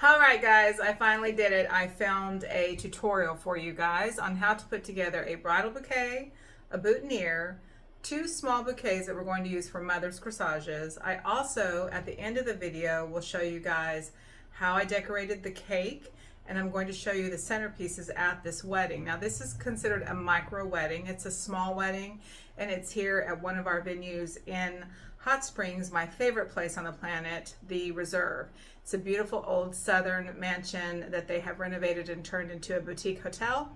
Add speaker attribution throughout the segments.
Speaker 1: All right, guys, I finally did it. I filmed a tutorial for you guys on how to put together a bridal bouquet, a boutonniere, two small bouquets that we're going to use for mother's corsages. I also, at the end of the video, will show you guys how I decorated the cake, and I'm going to show you the centerpieces at this wedding. Now, this is considered a micro wedding. It's a small wedding, and it's here at one of our venues in Hot Springs, my favorite place on the planet, the Reserve. It's a beautiful old southern mansion that they have renovated and turned into a boutique hotel.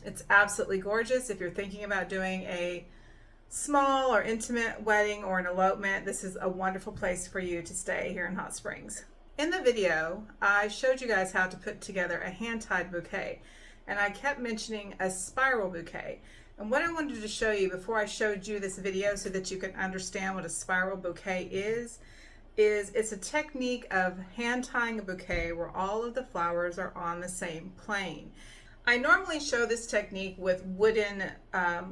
Speaker 1: It's absolutely gorgeous. If you're thinking about doing a small or intimate wedding or an elopement, this is a wonderful place for you to stay here in Hot Springs. In the video, I showed you guys how to put together a hand-tied bouquet, and I kept mentioning a spiral bouquet. And what I wanted to show you before I showed you this video so that you can understand what a spiral bouquet is it's a technique of hand tying a bouquet where all of the flowers are on the same plane. I normally show this technique with wooden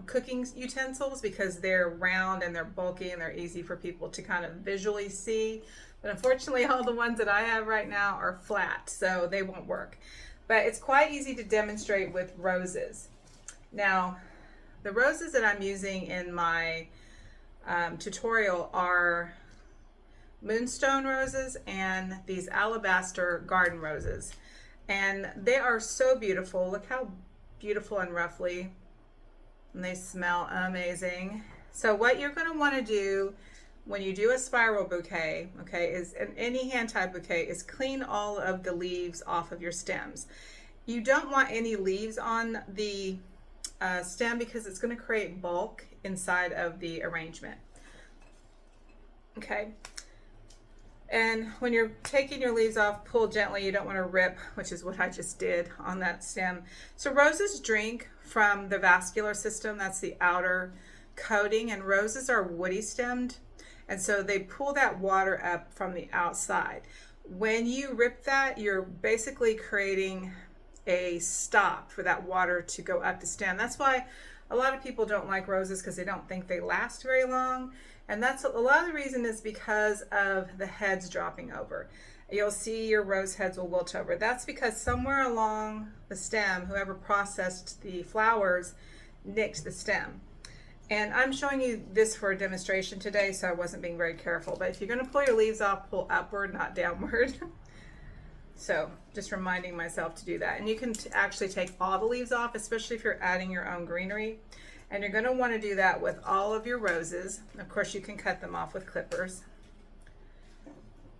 Speaker 1: cooking utensils because they're round and they're bulky and they're easy for people to kind of visually see. But unfortunately, all the ones that I have right now are flat, so they won't work. But it's quite easy to demonstrate with roses. Now, the roses that I'm using in my tutorial are moonstone roses and these alabaster garden roses, and they are so beautiful. Look how beautiful and ruffly, and they smell amazing. So what you're going to want to do when you do a spiral bouquet, okay, is in any hand-tied bouquet, is clean all of the leaves off of your stems. You don't want any leaves on the stem because it's going to create bulk inside of the arrangement. Okay. And when you're taking your leaves off, pull gently. You don't want to rip, which is what I just did on that stem. So roses drink from the vascular system. That's the outer coating, and roses are woody stemmed, and so they pull that water up from the outside. When you rip that, you're basically creating a stop for that water to go up the stem. That's why a lot of people don't like roses, because they don't think they last very long. And that's a lot of the reason is because of the heads dropping over. You'll see your rose heads will wilt over. That's because somewhere along the stem, whoever processed the flowers nicked the stem. And I'm showing you this for a demonstration today, so I wasn't being very careful. But if you're going to pull your leaves off, pull upward, not downward. So just reminding myself to do that. And you can actually take all the leaves off, especially if you're adding your own greenery. And you're going to want to do that with all of your roses. Of course, you can cut them off with clippers.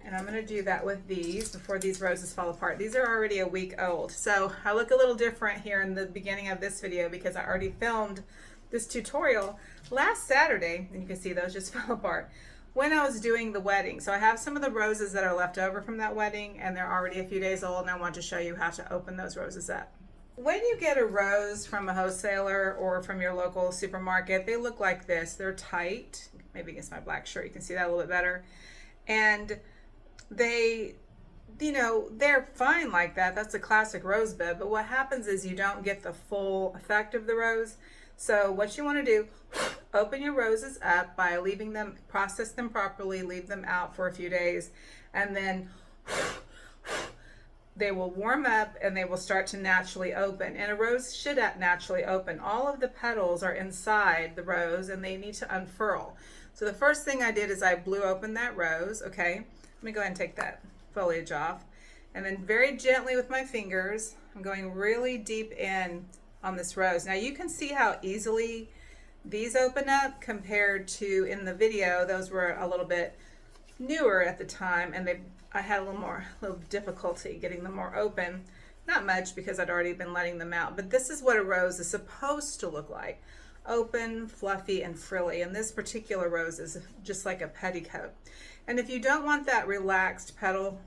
Speaker 1: And I'm going to do that with these before these roses fall apart. These are already a week old. So I look a little different here in the beginning of this video because I already filmed this tutorial last Saturday. And you can see those just fell apart when I was doing the wedding. So I have some of the roses that are left over from that wedding, and they're already a few days old, and I want to show you how to open those roses up. When you get a rose from a wholesaler or from your local supermarket, they look like this. They're tight. Maybe against my black shirt, you can see that a little bit better. And they, they're fine like that. That's a classic rose bud. But what happens is you don't get the full effect of the rose. So what you want to do, open your roses up by leaving them, process them properly, leave them out for a few days, and then they will warm up and they will start to naturally open. And a rose should naturally open. All of the petals are inside the rose and they need to unfurl. So the first thing I did is I blew open that rose. Okay, let me go ahead and take that foliage off. And then very gently with my fingers, I'm going really deep in on this rose. Now you can see how easily these open up compared to in the video. Those were a little bit newer at the time, and I had a little difficulty getting them more open. Not much because I'd already been letting them out, but this is what a rose is supposed to look like. Open, fluffy, and frilly. And this particular rose is just like a petticoat. And if you don't want that relaxed petal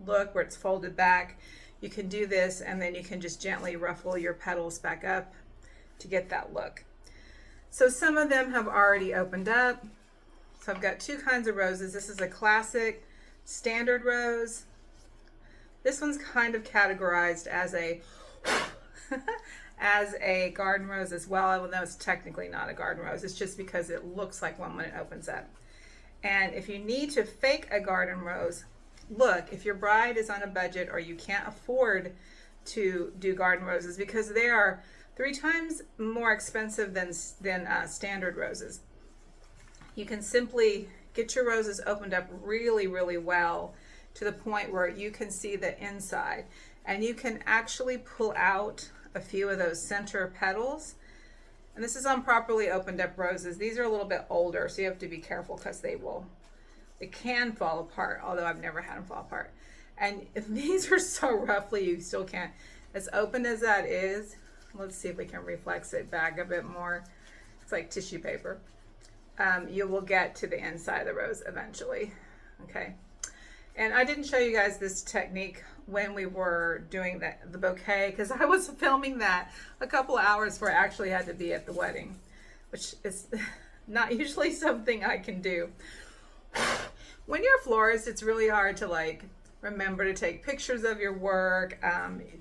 Speaker 1: look where it's folded back, you can do this, and then you can just gently ruffle your petals back up to get that look. So some of them have already opened up. So I've got two kinds of roses. This is a classic standard rose. This one's kind of categorized as a as a garden rose as well, even though it's technically not a garden rose. It's just because it looks like one when it opens up. And if you need to fake a garden rose, look if your bride is on a budget or you can't afford to do garden roses, because they are 3 times more expensive than standard roses. You can simply get your roses opened up really, really well to the point where you can see the inside, and you can actually pull out a few of those center petals. And this is on properly opened up roses. These are a little bit older, so you have to be careful because they can fall apart, although I've never had them fall apart. And if these are so roughly, you still can't. As open as that is, let's see if we can reflex it back a bit more. It's like tissue paper. You will get to the inside of the rose eventually. Okay. And I didn't show you guys this technique when we were doing the bouquet, because I was filming that a couple of hours before I actually had to be at the wedding, which is not usually something I can do. When you're a florist, it's really hard to like remember to take pictures of your work,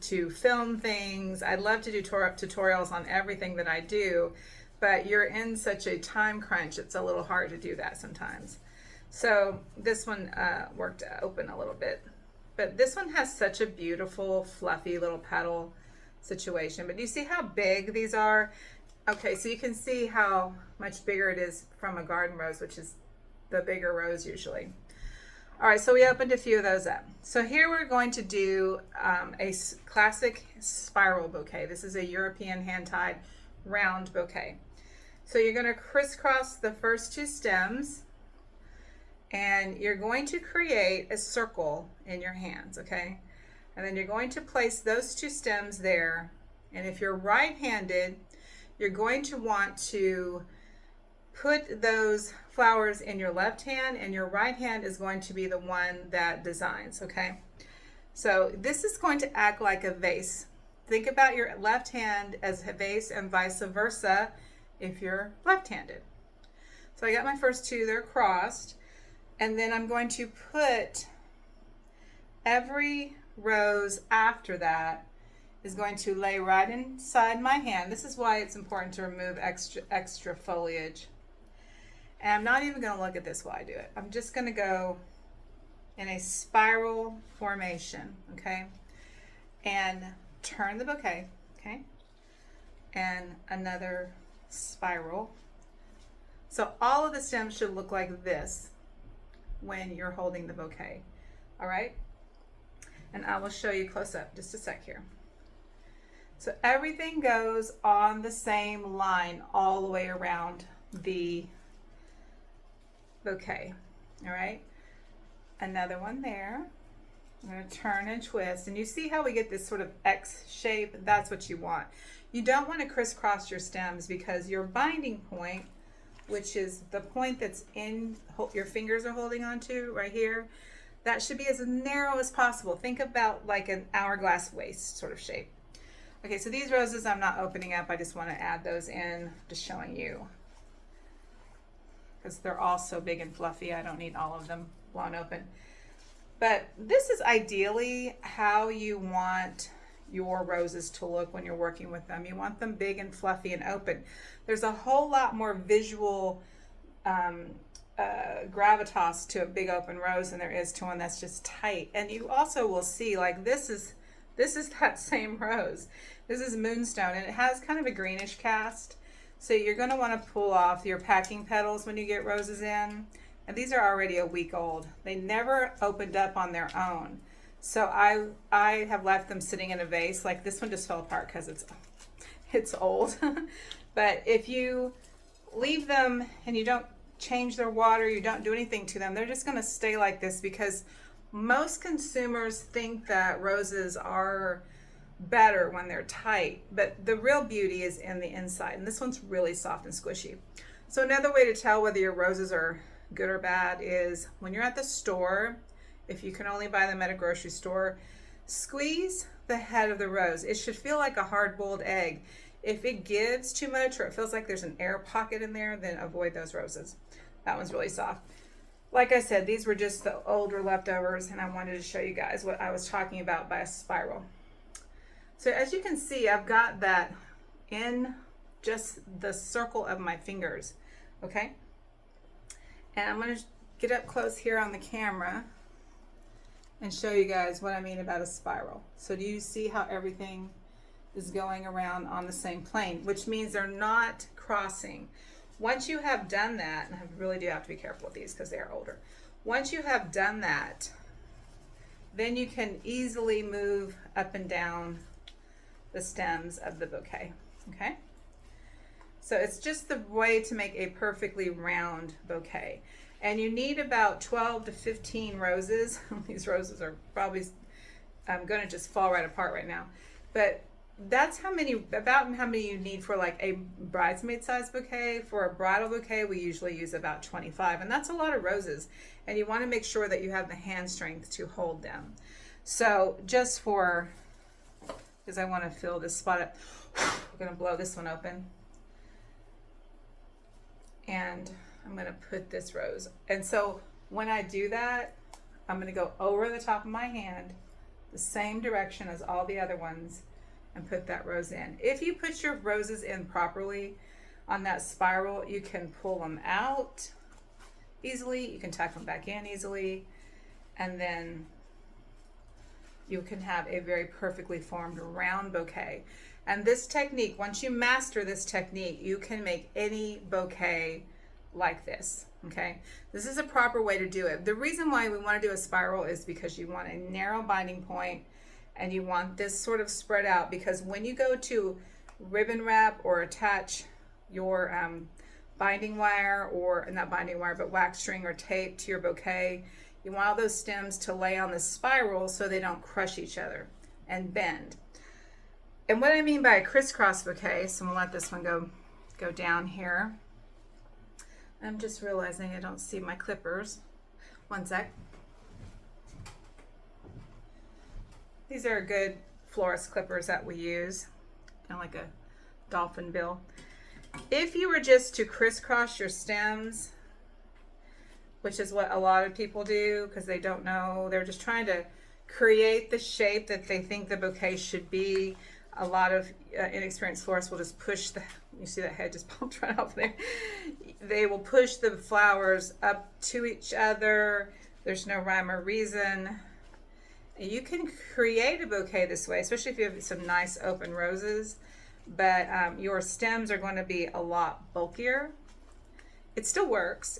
Speaker 1: to film things. I'd love to do tutorials on everything that I do, but you're in such a time crunch, it's a little hard to do that sometimes. So this one worked open a little bit, but this one has such a beautiful, fluffy little petal situation. But do you see how big these are? Okay, so you can see how much bigger it is from a garden rose, which is the bigger rose usually. All right, so we opened a few of those up. So here we're going to do a classic spiral bouquet. This is a European hand-tied round bouquet. So you're going to crisscross the first 2 stems, and you're going to create a circle in your hands, okay? And then you're going to place those 2 stems there. And if you're right-handed, you're going to want to put those flowers in your left hand, and your right hand is going to be the one that designs, okay? So this is going to act like a vase. Think about your left hand as a vase and vice versa if you're left-handed. So I got my first 2, they're crossed, and then I'm going to put every rose after that is going to lay right inside my hand. This is why it's important to remove extra foliage. And I'm not even going to look at this while I do it. I'm just going to go in a spiral formation, okay? And turn the bouquet, okay? And another spiral. So all of the stems should look like this when you're holding the bouquet, all right? And I will show you close up, just a sec here. So everything goes on the same line all the way around the bouquet, all right? Another one there. I'm going to turn and twist, and you see how we get this sort of X shape? That's what you want. You don't want to crisscross your stems, because your binding point, which is the point that's in your fingers are holding onto right here, that should be as narrow as possible. Think about like an hourglass waist sort of shape. Okay, so these roses I'm not opening up. I just want to add those in, just showing you, because they're all so big and fluffy. I don't need all of them blown open. But this is ideally how you want your roses to look when you're working with them. You want them big and fluffy and open. There's a whole lot more visual gravitas to a big open rose than there is to one that's just tight. And you also will see, like, this is that same rose. This is Moonstone, and it has kind of a greenish cast. So you're going to want to pull off your packing petals when you get roses in. And these are already a week old. They never opened up on their own. So I have left them sitting in a vase. Like this one just fell apart because it's old. But if you leave them and you don't change their water, you don't do anything to them, they're just going to stay like this, because most consumers think that roses are better when they're tight, but the real beauty is in the inside, and this one's really soft and squishy. So another way to tell whether your roses are good or bad is when you're at the store, if you can only buy them at a grocery store, squeeze the head of the rose. It should feel like a hard-boiled egg. If it gives too much or it feels like there's an air pocket in there, then avoid those roses. That one's really soft. Like I said, these were just the older leftovers, and I wanted to show you guys what I was talking about by a spiral. So as you can see, I've got that in just the circle of my fingers, okay? And I'm going to get up close here on the camera and show you guys what I mean about a spiral. So do you see how everything is going around on the same plane, which means they're not crossing. Once you have done that, and I really do have to be careful with these because they are older. Once you have done that, then you can easily move up and down the stems of the bouquet, okay? So it's just the way to make a perfectly round bouquet. And you need about 12 to 15 roses. These roses are probably going to just fall right apart right now. But that's about how many you need for like a bridesmaid size bouquet. For a bridal bouquet, we usually use about 25. And that's a lot of roses. And you want to make sure that you have the hand strength to hold them. So just for, because I want to fill this spot up, we're going to blow this one open. And I'm going to put this rose. And so when I do that, I'm going to go over the top of my hand, the same direction as all the other ones, and put that rose in. If you put your roses in properly on that spiral, you can pull them out easily. You can tuck them back in easily. And then you can have a very perfectly formed round bouquet. And this technique, once you master this technique, you can make any bouquet like this, okay? This is a proper way to do it. The reason why we want to do a spiral is because you want a narrow binding point and you want this sort of spread out, because when you go to ribbon wrap or attach your binding wire, or not binding wire, but wax string or tape to your bouquet, you want all those stems to lay on the spiral so they don't crush each other and bend. And what I mean by a crisscross bouquet, so I'm gonna let this one go down here. I'm just realizing I don't see my clippers. One sec. These are good florist clippers that we use, kind of like a dolphin bill. If you were just to crisscross your stems, which is what a lot of people do because they don't know, they're just trying to create the shape that they think the bouquet should be. A lot of inexperienced florists will just push you see that head just popped right off there. They will push the flowers up to each other. There's no rhyme or reason. You can create a bouquet this way, especially if you have some nice open roses, but your stems are going to be a lot bulkier. It still works,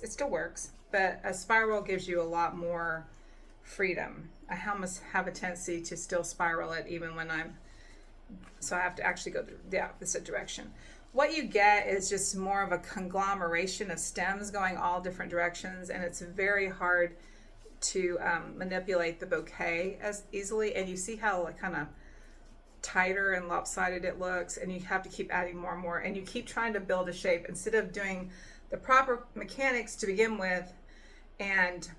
Speaker 1: but a spiral gives you a lot more freedom. I almost have a tendency to still spiral it even when so I have to actually go the opposite direction. What you get is just more of a conglomeration of stems going all different directions, and it's very hard to manipulate the bouquet as easily. And you see how like kind of tighter and lopsided it looks, and you have to keep adding more and more, and you keep trying to build a shape instead of doing the proper mechanics to begin with and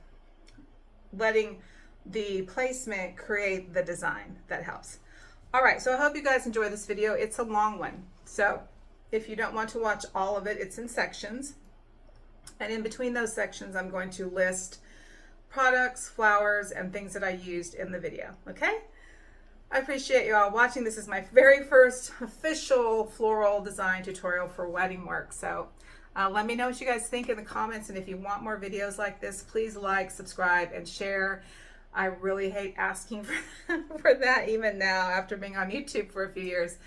Speaker 1: letting the placement create the design that helps. All right, so I hope you guys enjoy this video. It's a long one, so if you don't want to watch all of it, it's in sections, and in between those sections I'm going to list products, flowers, and things that I used in the video, okay? I appreciate you all watching. This is my very first official floral design tutorial for wedding work, so let me know what you guys think in the comments, and if you want more videos like this, please like, subscribe, and share. I really hate asking for that even now after being on YouTube for a few years.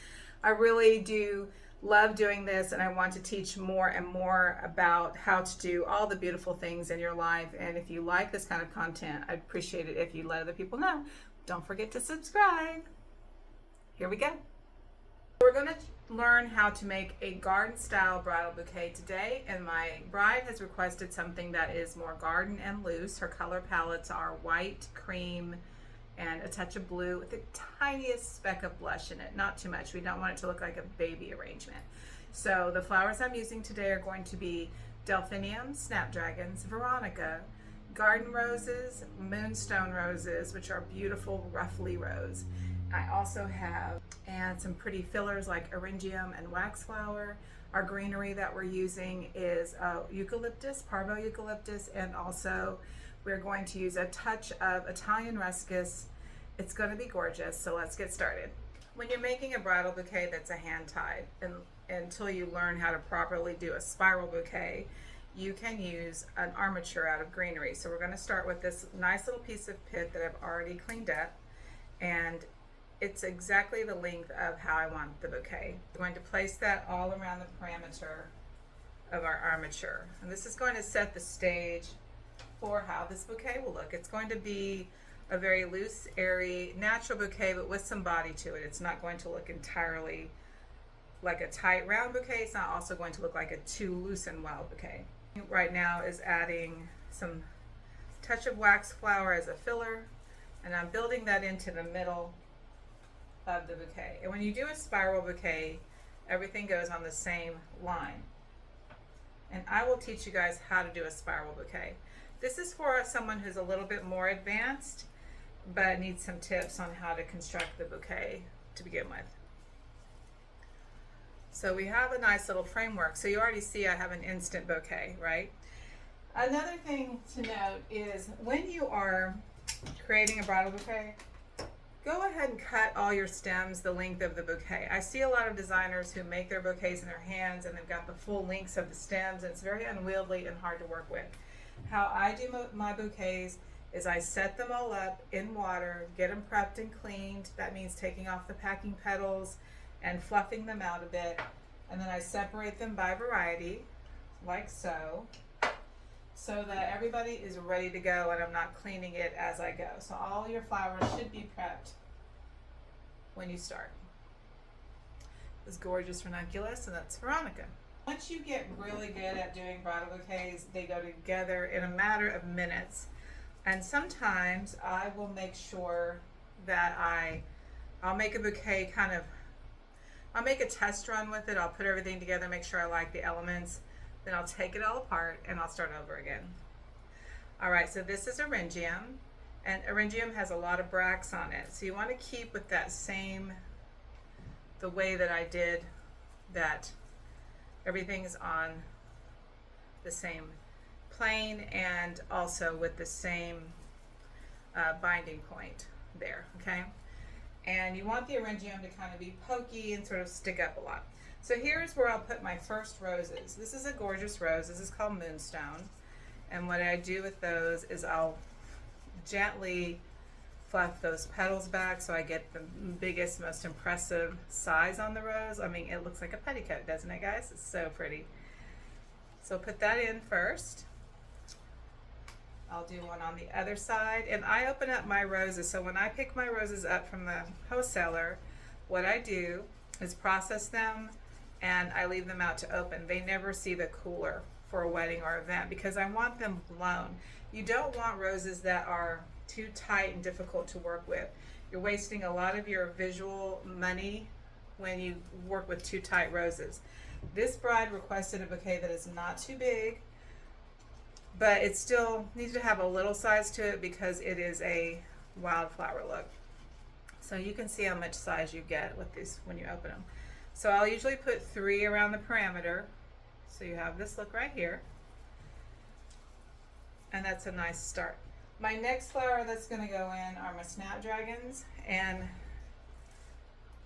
Speaker 1: I really do love doing this, and I want to teach more and more about how to do all the beautiful things in your life. And if you like this kind of content, I'd appreciate it if you let other people know. Don't forget to subscribe. Here we go. We're going to learn how to make a garden style bridal bouquet today, and my bride has requested something that is more garden and loose. Her color palettes are white, cream, and a touch of blue with the tiniest speck of blush in it. Not too much. We don't want it to look like a baby arrangement. So the flowers I'm using today are going to be delphiniums, snapdragons, veronica, garden roses, moonstone roses, which are beautiful ruffly rose. I also have some pretty fillers like eryngium and waxflower. Our greenery that we're using is eucalyptus, parvo eucalyptus, and also we're going to use a touch of Italian ruscus. It's going to be gorgeous, so let's get started. When you're making a bridal bouquet that's a hand tied, and until you learn how to properly do a spiral bouquet, you can use an armature out of greenery. So we're going to start with this nice little piece of pit that I've already cleaned up, and it's exactly the length of how I want the bouquet. We're going to place that all around the perimeter of our armature, and this is going to set the stage for how this bouquet will look. It's going to be a very loose, airy, natural bouquet, but with some body to it. It's not going to look entirely like a tight round bouquet. It's not also going to look like a too loose and wild bouquet. Right now is adding some touch of wax flower as a filler, and I'm building that into the middle of the bouquet. And when you do a spiral bouquet, everything goes on the same line. And I will teach you guys how to do a spiral bouquet. This is for someone who's a little bit more advanced, but needs some tips on how to construct the bouquet to begin with. So we have a nice little framework. So you already see I have an instant bouquet, right? Another thing to note is when you are creating a bridal bouquet, go ahead and cut all your stems the length of the bouquet. I see a lot of designers who make their bouquets in their hands and they've got the full lengths of the stems, and it's very unwieldy and hard to work with. How I do my bouquets is I set them all up in water, get them prepped and cleaned. That means taking off the packing petals and fluffing them out a bit. And then I separate them by variety, like so, so that everybody is ready to go and I'm not cleaning it as I go. So all your flowers should be prepped when you start. This gorgeous ranunculus, and that's Veronica. Once you get really good at doing bridal bouquets, they go together in a matter of minutes. And sometimes I will make sure that I'll make a bouquet I'll make a test run with it. I'll put everything together, make sure I like the elements. Then I'll take it all apart and I'll start over again. All right, so this is Eryngium, and Eryngium has a lot of bracts on it. So you want to keep with that same, the way that I did that. Everything is on the same plane and also with the same binding point there, okay? And you want the Eryngium to kind of be pokey and sort of stick up a lot. So here's where I'll put my first roses. This is a gorgeous rose. This is called Moonstone. And what I do with those is I'll gently fluff those petals back so I get the biggest, most impressive size on the rose. I mean, it looks like a petticoat, doesn't it, guys? It's so pretty. So put that in first. I'll do one on the other side, and I open up my roses. So when I pick my roses up from the wholesaler, what I do is process them and I leave them out to open. They never see the cooler for a wedding or event because I want them blown. You don't want roses that are too tight and difficult to work with. You're wasting a lot of your visual money when you work with too tight roses. This bride requested a bouquet that is not too big, but it still needs to have a little size to it because it is a wildflower look. So you can see how much size you get with these when you open them. So I'll usually put 3 around the perimeter. So you have this look right here. And that's a nice start. My next flower that's going to go in are my snapdragons, and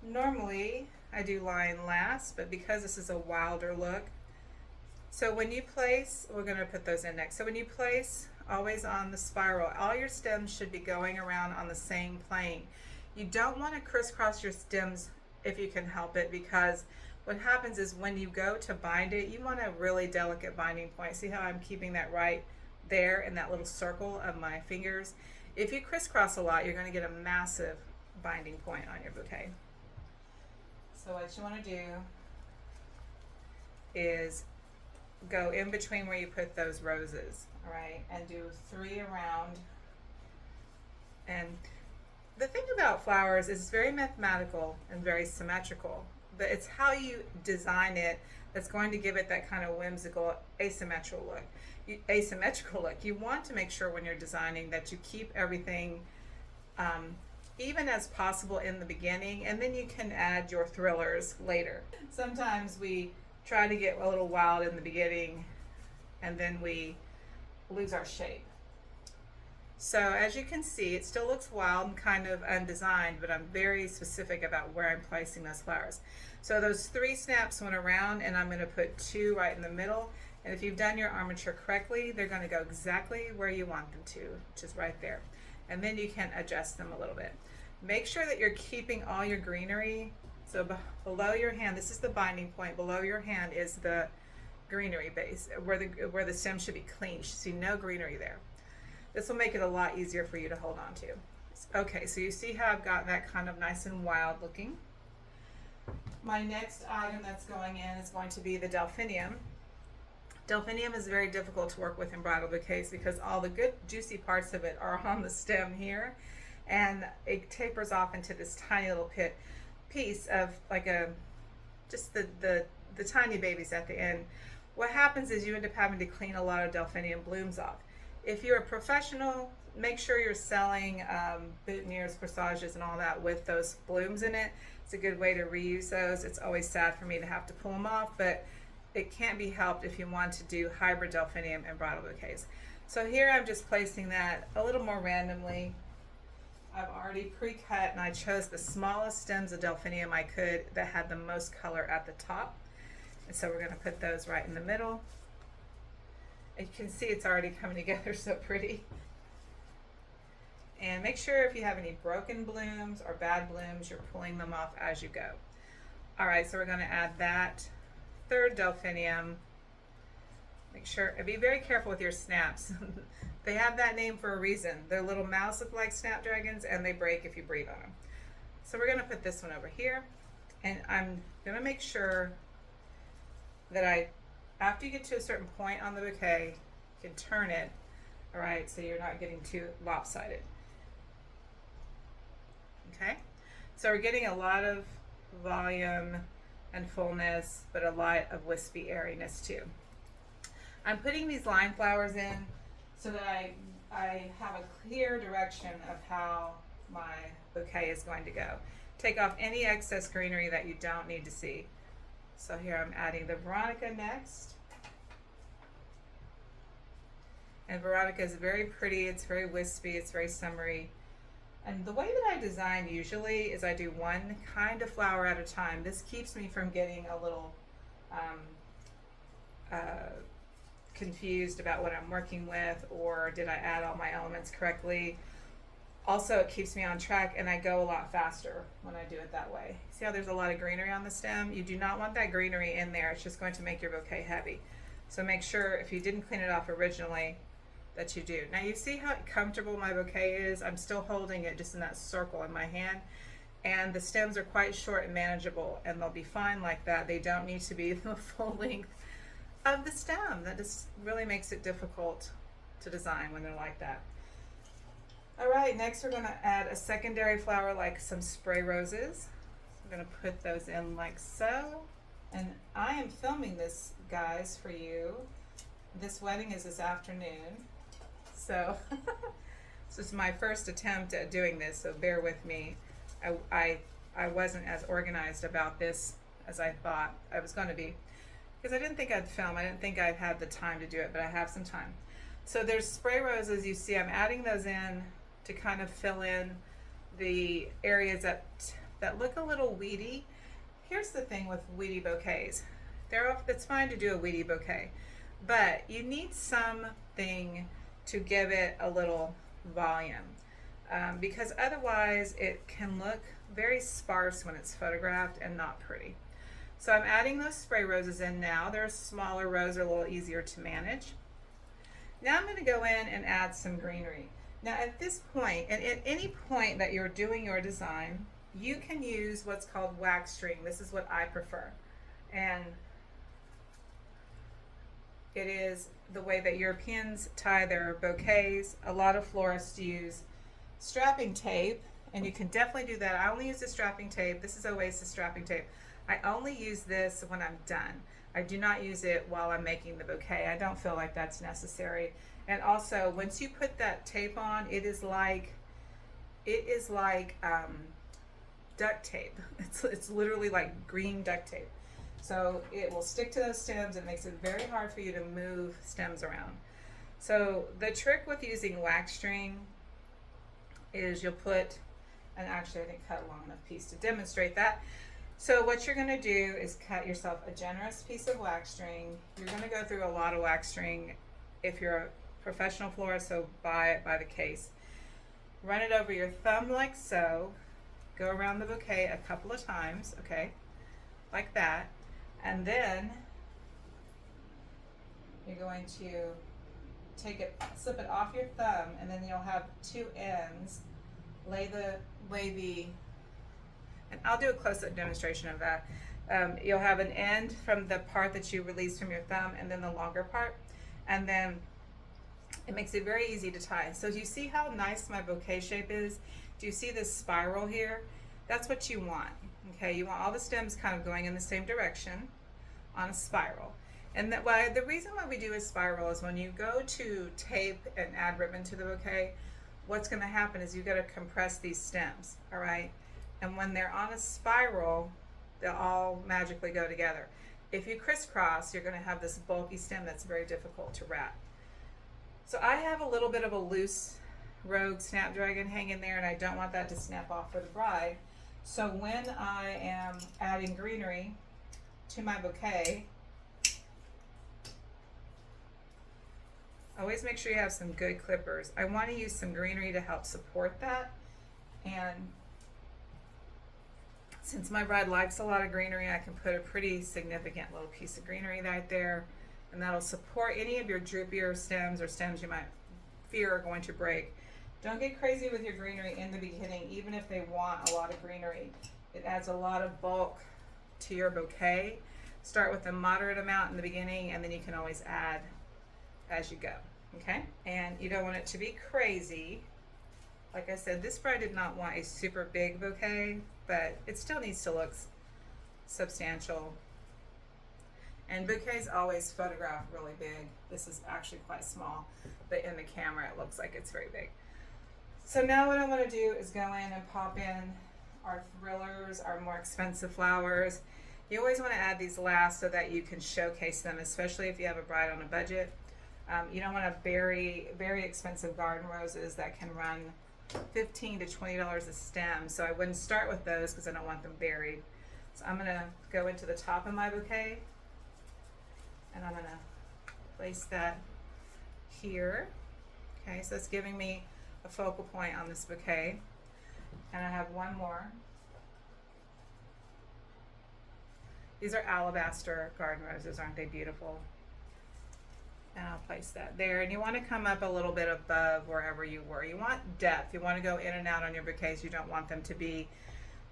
Speaker 1: normally I do line last, but because this is a wilder look, so when you place, we're going to put those in next. So when you place, always on the spiral, all your stems should be going around on the same plane. You don't want to crisscross your stems if you can help it, because what happens is when you go to bind it, you want a really delicate binding point. See how I'm keeping that right there in that little circle of my fingers? If you crisscross a lot, you're going to get a massive binding point on your bouquet. So what you want to do is go in between where you put those roses, all right, and do 3 around. And the thing about flowers is it's very mathematical and very symmetrical, but it's how you design it that's going to give it that kind of whimsical asymmetrical look. You want to make sure when you're designing that you keep everything even as possible in the beginning, and then you can add your thrillers later. Sometimes we try to get a little wild in the beginning and then we lose our shape. So as you can see, it still looks wild and kind of undesigned, but I'm very specific about where I'm placing those flowers. So those 3 snaps went around, and I'm going to put 2 right in the middle, And if you've done your armature correctly, they're going to go exactly where you want them to, which is right there. And then you can adjust them a little bit. Make sure that you're keeping all your greenery. So below your hand, this is the binding point. Below your hand is the greenery base, where the stem should be clean. You should see no greenery there. This will make it a lot easier for you to hold on to. Okay, so you see how I've got that kind of nice and wild looking. My next item that's going in is going to be the delphinium. Delphinium is very difficult to work with in bridal bouquets because all the good juicy parts of it are on the stem here, and it tapers off into this tiny little piece of like just the tiny babies at the end. What happens is you end up having to clean a lot of delphinium blooms off. If you're a professional, make sure you're selling boutonnieres, corsages, and all that with those blooms in it. It's a good way to reuse those. It's always sad for me to have to pull them off, but it can't be helped if you want to do hybrid delphinium and bridal bouquets. So here I'm just placing that a little more randomly. I've already pre-cut, and I chose the smallest stems of delphinium I could that had the most color at the top. And so we're going to put those right in the middle. And you can see it's already coming together so pretty. And make sure if you have any broken blooms or bad blooms, you're pulling them off as you go. All right, so we're going to add that third delphinium. Make sure, and be very careful with your snaps. They have that name for a reason. Their little mouths look like snapdragons, and they break if you breathe on them. So we're going to put this one over here, and I'm going to make sure that after you get to a certain point on the bouquet, you can turn it, all right, so you're not getting too lopsided. Okay, so we're getting a lot of volume and fullness, but a lot of wispy airiness too. I'm putting these line flowers in so that I have a clear direction of how my bouquet is going to go. Take off any excess greenery that you don't need to see. So here I'm adding the Veronica next. And Veronica is very pretty, it's very wispy, it's very summery. And the way that I design usually is I do one kind of flower at a time. This keeps me from getting a little confused about what I'm working with, or did I add all my elements correctly. Also, it keeps me on track, and I go a lot faster when I do it that way. See how there's a lot of greenery on the stem? You do not want that greenery in there. It's just going to make your bouquet heavy. So make sure if you didn't clean it off originally that you do. Now you see how comfortable my bouquet is? I'm still holding it just in that circle in my hand, and the stems are quite short and manageable, and they'll be fine like that. They don't need to be the full length of the stem. That just really makes it difficult to design when they're like that. All right, next we're going to add a secondary flower like some spray roses. I'm going to put those in like so. And I am filming this, guys, for you. This wedding is this afternoon. So this is my first attempt at doing this, so bear with me. I wasn't as organized about this as I thought I was going to be, because I didn't think I'd film. I didn't think I'd have the time to do it, but I have some time. So there's spray roses. You see I'm adding those in to kind of fill in the areas that look a little weedy. Here's the thing with weedy bouquets. It's fine to do a weedy bouquet, but you need something to give it a little volume, because otherwise it can look very sparse when it's photographed and not pretty. So I'm adding those spray roses in now. They're a smaller rose, are a little easier to manage. Now I'm going to go in and add some greenery. Now at this point, and at any point that you're doing your design, you can use what's called wax string. This is what I prefer. And it is the way that Europeans tie their bouquets. A lot of florists use strapping tape, and you can definitely do that. I only use the strapping tape. This is Oasis strapping tape. I only use this when I'm done. I do not use it while I'm making the bouquet. I don't feel like that's necessary. And also, once you put that tape on, it is like duct tape. It's literally like green duct tape. So it will stick to those stems. It makes it very hard for you to move stems around. So the trick with using wax string is you'll put, and actually I didn't cut a long enough piece to demonstrate that. So what you're going to do is cut yourself a generous piece of wax string. You're going to go through a lot of wax string if you're a professional florist, so buy it by the case. Run it over your thumb like so. Go around the bouquet a couple of times, okay, like that. And then you're going to take it, slip it off your thumb, and then you'll have two ends. Lay the, and I'll do a close-up demonstration of that. You'll have an end from the part that you release from your thumb, and then the longer part, and then it makes it very easy to tie. So do you see how nice my bouquet shape is? Do you see this spiral here? That's what you want, okay? You want all the stems kind of going in the same direction on a spiral. And the reason why we do a spiral is when you go to tape and add ribbon to the bouquet, what's gonna happen is you gotta compress these stems, all right? And when they're on a spiral, they'll all magically go together. If you crisscross, you're gonna have this bulky stem that's very difficult to wrap. So I have a little bit of a loose rogue snapdragon hanging there, and I don't want that to snap off for the bride. So when I am adding greenery to my bouquet, always make sure you have some good clippers. I want to use some greenery to help support that. And since my bride likes a lot of greenery, I can put a pretty significant little piece of greenery right there, and that'll support any of your droopier stems or stems you might fear are going to break. Don't get crazy with your greenery in the beginning, even if they want a lot of greenery. It adds a lot of bulk to your bouquet. Start with a moderate amount in the beginning, and then you can always add as you go, okay? And you don't want it to be crazy. Like I said, this bride did not want a super big bouquet, but it still needs to look substantial. And bouquets always photograph really big. This is actually quite small, but in the camera it looks like it's very big. So now what I want to do is go in and pop in our thrillers, our more expensive flowers. You always want to add these last so that you can showcase them, especially if you have a bride on a budget. You don't want to bury very expensive garden roses that can run $15 to $20 a stem. So I wouldn't start with those because I don't want them buried. So I'm going to go into the top of my bouquet, and I'm going to place that here. Okay, so it's giving me a focal point on this bouquet. And I have one more. These are alabaster garden roses, aren't they beautiful? And I'll place that there. And you want to come up a little bit above wherever you were. You want depth. You want to go in and out on your bouquets. You don't want them to be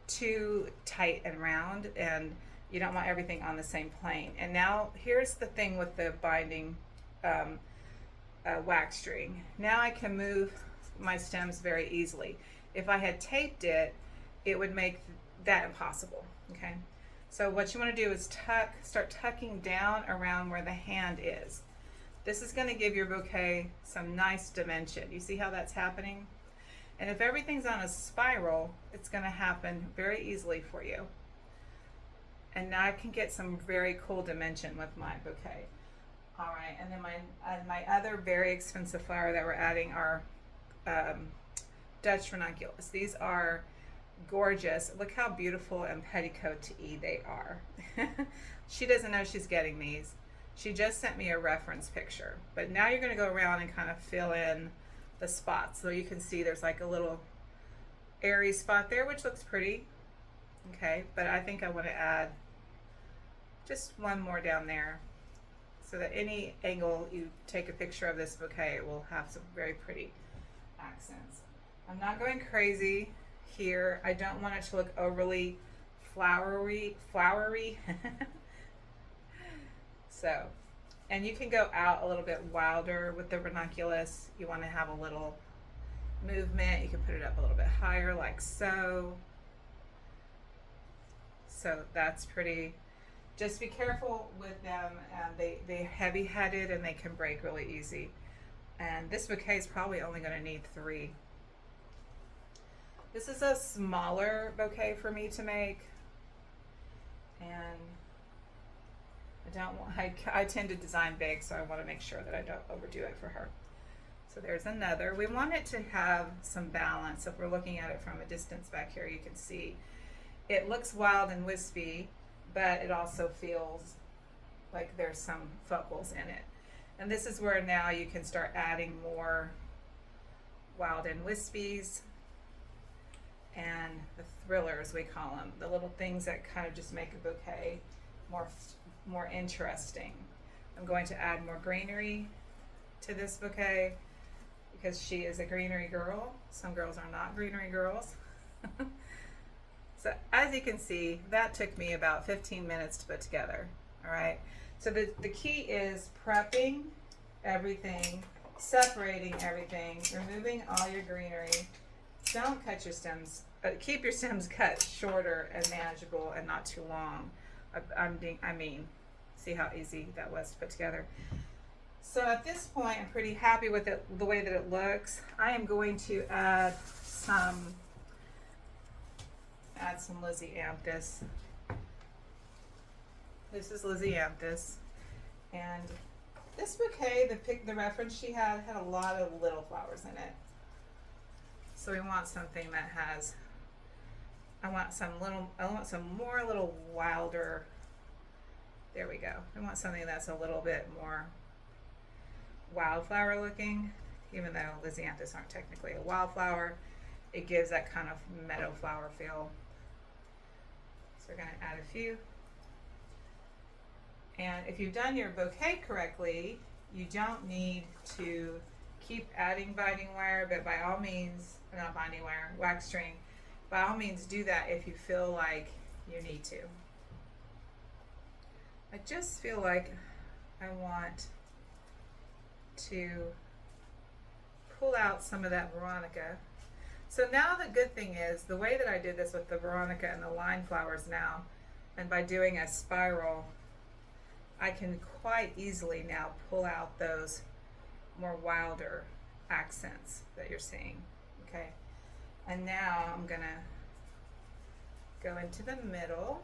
Speaker 1: too tight and round, and you don't want everything on the same plane. And now here's the thing with the binding wax string. Now I can move my stems very easily. If I had taped it, it would make that impossible, okay? So what you want to do is start tucking down around where the hand is. This is going to give your bouquet some nice dimension. You see how that's happening? And if everything's on a spiral, it's going to happen very easily for you. And now I can get some very cool dimension with my bouquet. All right, and then my other very expensive flower that we're adding are Dutch ranunculus. These are gorgeous. Look how beautiful and petticoat-y they are. She doesn't know she's getting these. She just sent me a reference picture. But now you're going to go around and kind of fill in the spots. So you can see there's like a little airy spot there, which looks pretty. Okay, but I think I want to add just one more down there, so that any angle you take a picture of this bouquet, it will have some very pretty accents. I'm not going crazy here. I don't want it to look overly flowery. So, and you can go out a little bit wilder with the ranunculus. You want to have a little movement. You can put it up a little bit higher, like so. So that's pretty. Just be careful with them. They're heavy-headed and they can break really easy. And this bouquet is probably only going to need 3. This is a smaller bouquet for me to make, and I tend to design big, so I want to make sure that I don't overdo it for her. So there's another. We want it to have some balance. If we're looking at it from a distance back here, you can see it looks wild and wispy, but it also feels like there's some focals in it. And this is where now you can start adding more wild and wispies and the thrillers, we call them, the little things that kind of just make a bouquet more interesting. I'm going to add more greenery to this bouquet because she is a greenery girl. Some girls are not greenery girls. So as you can see, that took me about 15 minutes to put together. All right. So the key is prepping everything, separating everything, removing all your greenery. Don't cut your stems, keep your stems cut shorter and manageable and not too long. I mean, see how easy that was to put together. So at this point, I'm pretty happy with it, the way that it looks. I am going to add some Lysianthus. This is Lysianthus, and this bouquet, the reference she had a lot of little flowers in it. So we want something that has, I want some more little wilder. There we go. I want something that's a little bit more wildflower looking, even though Lysianthus aren't technically a wildflower. It gives that kind of meadow flower feel. So we're going to add a few. And if you've done your bouquet correctly, you don't need to keep adding binding wire, but by all means, not binding wire, wax string, by all means do that if you feel like you need to. I just feel like I want to pull out some of that Veronica. So now the good thing is, the way that I did this with the Veronica and the line flowers now, and by doing a spiral, I can quite easily now pull out those more wilder accents that you're seeing. Okay, and now I'm gonna go into the middle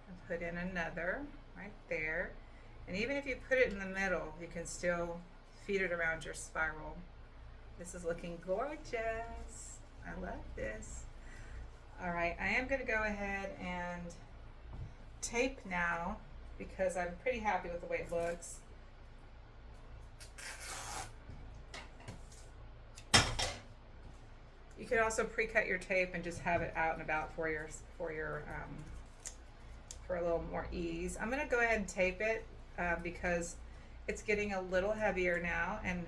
Speaker 1: and put in another right there. And even if you put it in the middle, you can still feed it around your spiral. This is looking gorgeous. I love this. All right, I am gonna go ahead and tape now because I'm pretty happy with the way it looks. You could also pre-cut your tape and just have it out and about for a little more ease. I'm gonna go ahead and tape it because it's getting a little heavier now, and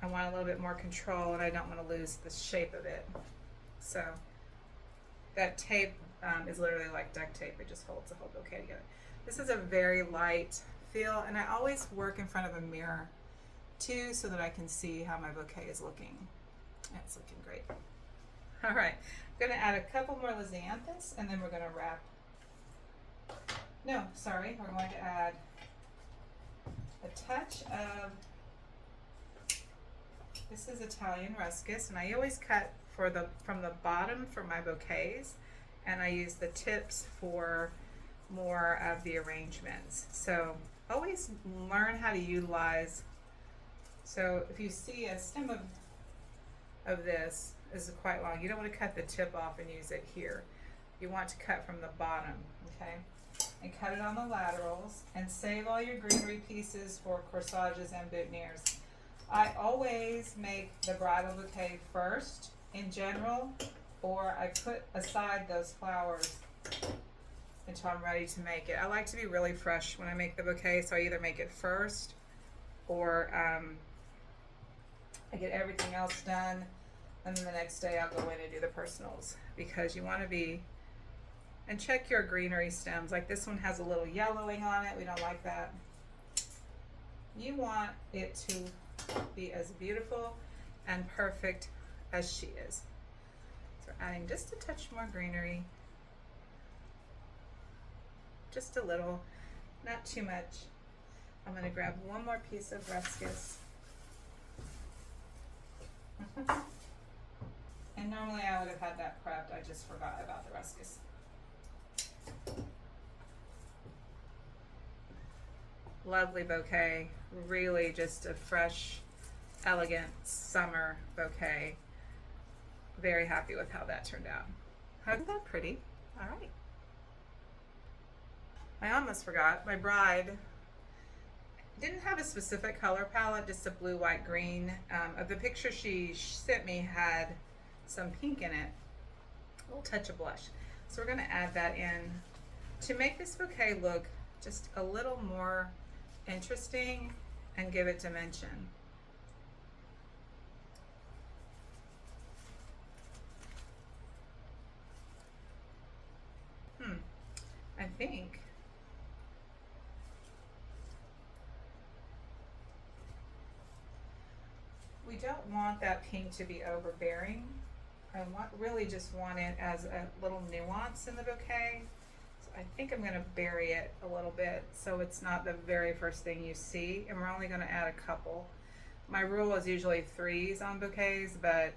Speaker 1: I want a little bit more control, and I don't want to lose the shape of it. So that tape is literally like duct tape. It just holds the whole bouquet together. This is a very light feel, and I always work in front of a mirror too so that I can see how my bouquet is looking. It's looking great. All right, I'm gonna add a couple more Lysianthus, and then we're gonna wrap. No, sorry, we're going to add a touch of, this is Italian ruscus, and I always cut from the bottom for my bouquets, and I use the tips for more of the arrangements. So always learn how to utilize. So if you see a stem of this is quite long, you don't want to cut the tip off and use it here. You want to cut from the bottom, okay? And cut it on the laterals, and save all your greenery pieces for corsages and boutonnieres. I always make the bridal bouquet first in general, or I put aside those flowers until I'm ready to make it. I like to be really fresh when I make the bouquet, so I either make it first or I get everything else done, and then the next day I'll go in and do the personals, because you want to be, and check your greenery stems. Like this one has a little yellowing on it. We don't like that. You want it to be as beautiful and perfect as she is. So we're adding just a touch more greenery. Just a little, not too much. I'm going to grab one more piece of ruscus. And normally I would have had that prepped. I just forgot about the ruscus. Lovely bouquet, really just a fresh, elegant summer bouquet. very happy with how that turned out. Isn't that pretty? All right. I almost forgot, my bride didn't have a specific color palette, just a blue, white, green. Of the picture she sent me had some pink in it, a little touch of blush. So we're gonna add that in to make this bouquet look just a little more interesting and give it dimension. I think we don't want that pink to be overbearing. I really just want it as a little nuance in the bouquet. So I think I'm going to bury it a little bit so it's not the very first thing you see, and we're only going to add a couple. My rule is usually 3s on bouquets, but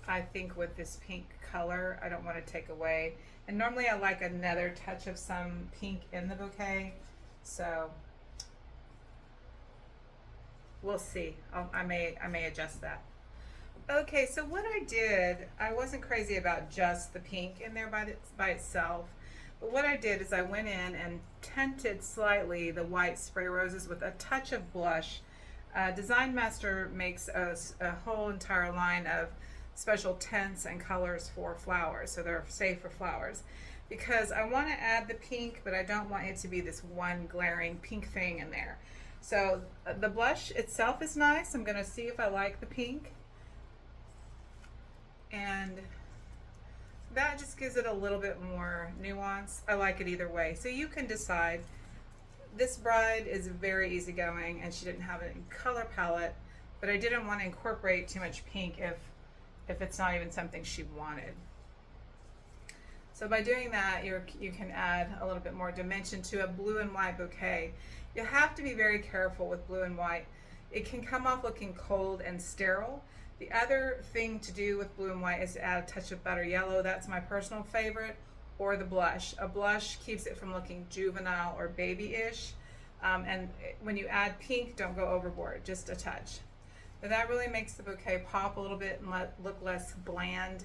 Speaker 1: I think with this pink color, I don't want to take away. And normally I like another touch of some pink in the bouquet, so we'll see. I may adjust that. Okay, so what I did, I wasn't crazy about just the pink in there by itself, but what I did is I went in and tinted slightly the white spray roses with a touch of blush. Design Master makes a whole entire line of special tints and colors for flowers, so they're safe for flowers, because I want to add the pink, but I don't want it to be this one glaring pink thing in there. So the blush itself is nice. I'm going to see if I like the pink, and that just gives it a little bit more nuance. I like it either way, so you can decide. This bride is very easygoing and she didn't have a color palette, but I didn't want to incorporate too much pink if it's not even something she wanted. So by doing that, you can add a little bit more dimension to a blue and white bouquet. You have to be very careful with blue and white. It can come off looking cold and sterile. The other thing to do with blue and white is to add a touch of butter yellow. That's my personal favorite, or the blush. A blush keeps it from looking juvenile or baby-ish. And when you add pink, don't go overboard, just a touch. But that really makes the bouquet pop a little bit and look less bland.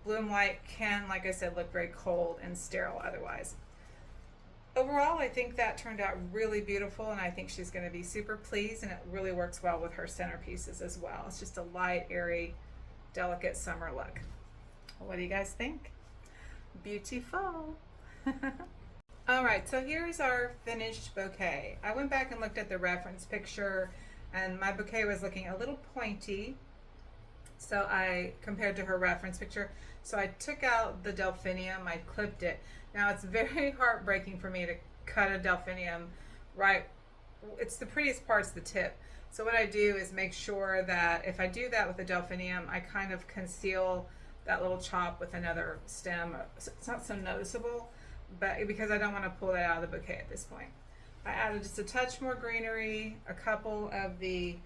Speaker 1: Blue and white can, like I said, look very cold and sterile otherwise. Overall, I think that turned out really beautiful, and I think she's going to be super pleased, and it really works well with her centerpieces as well. It's just a light, airy, delicate summer look. What do you guys think? Beautiful. All right, so here's our finished bouquet. I went back and looked at the reference picture, and my bouquet was looking a little pointy, so I compared to her reference picture. So I took out the delphinium, I clipped it. Now it's very heartbreaking for me to cut a delphinium right, it's the prettiest part's the tip. So what I do is make sure that if I do that with the delphinium, I kind of conceal that little chop with another stem. It's not so noticeable, but because I don't want to pull that out of the bouquet at this point. I added just a touch more greenery, a couple of the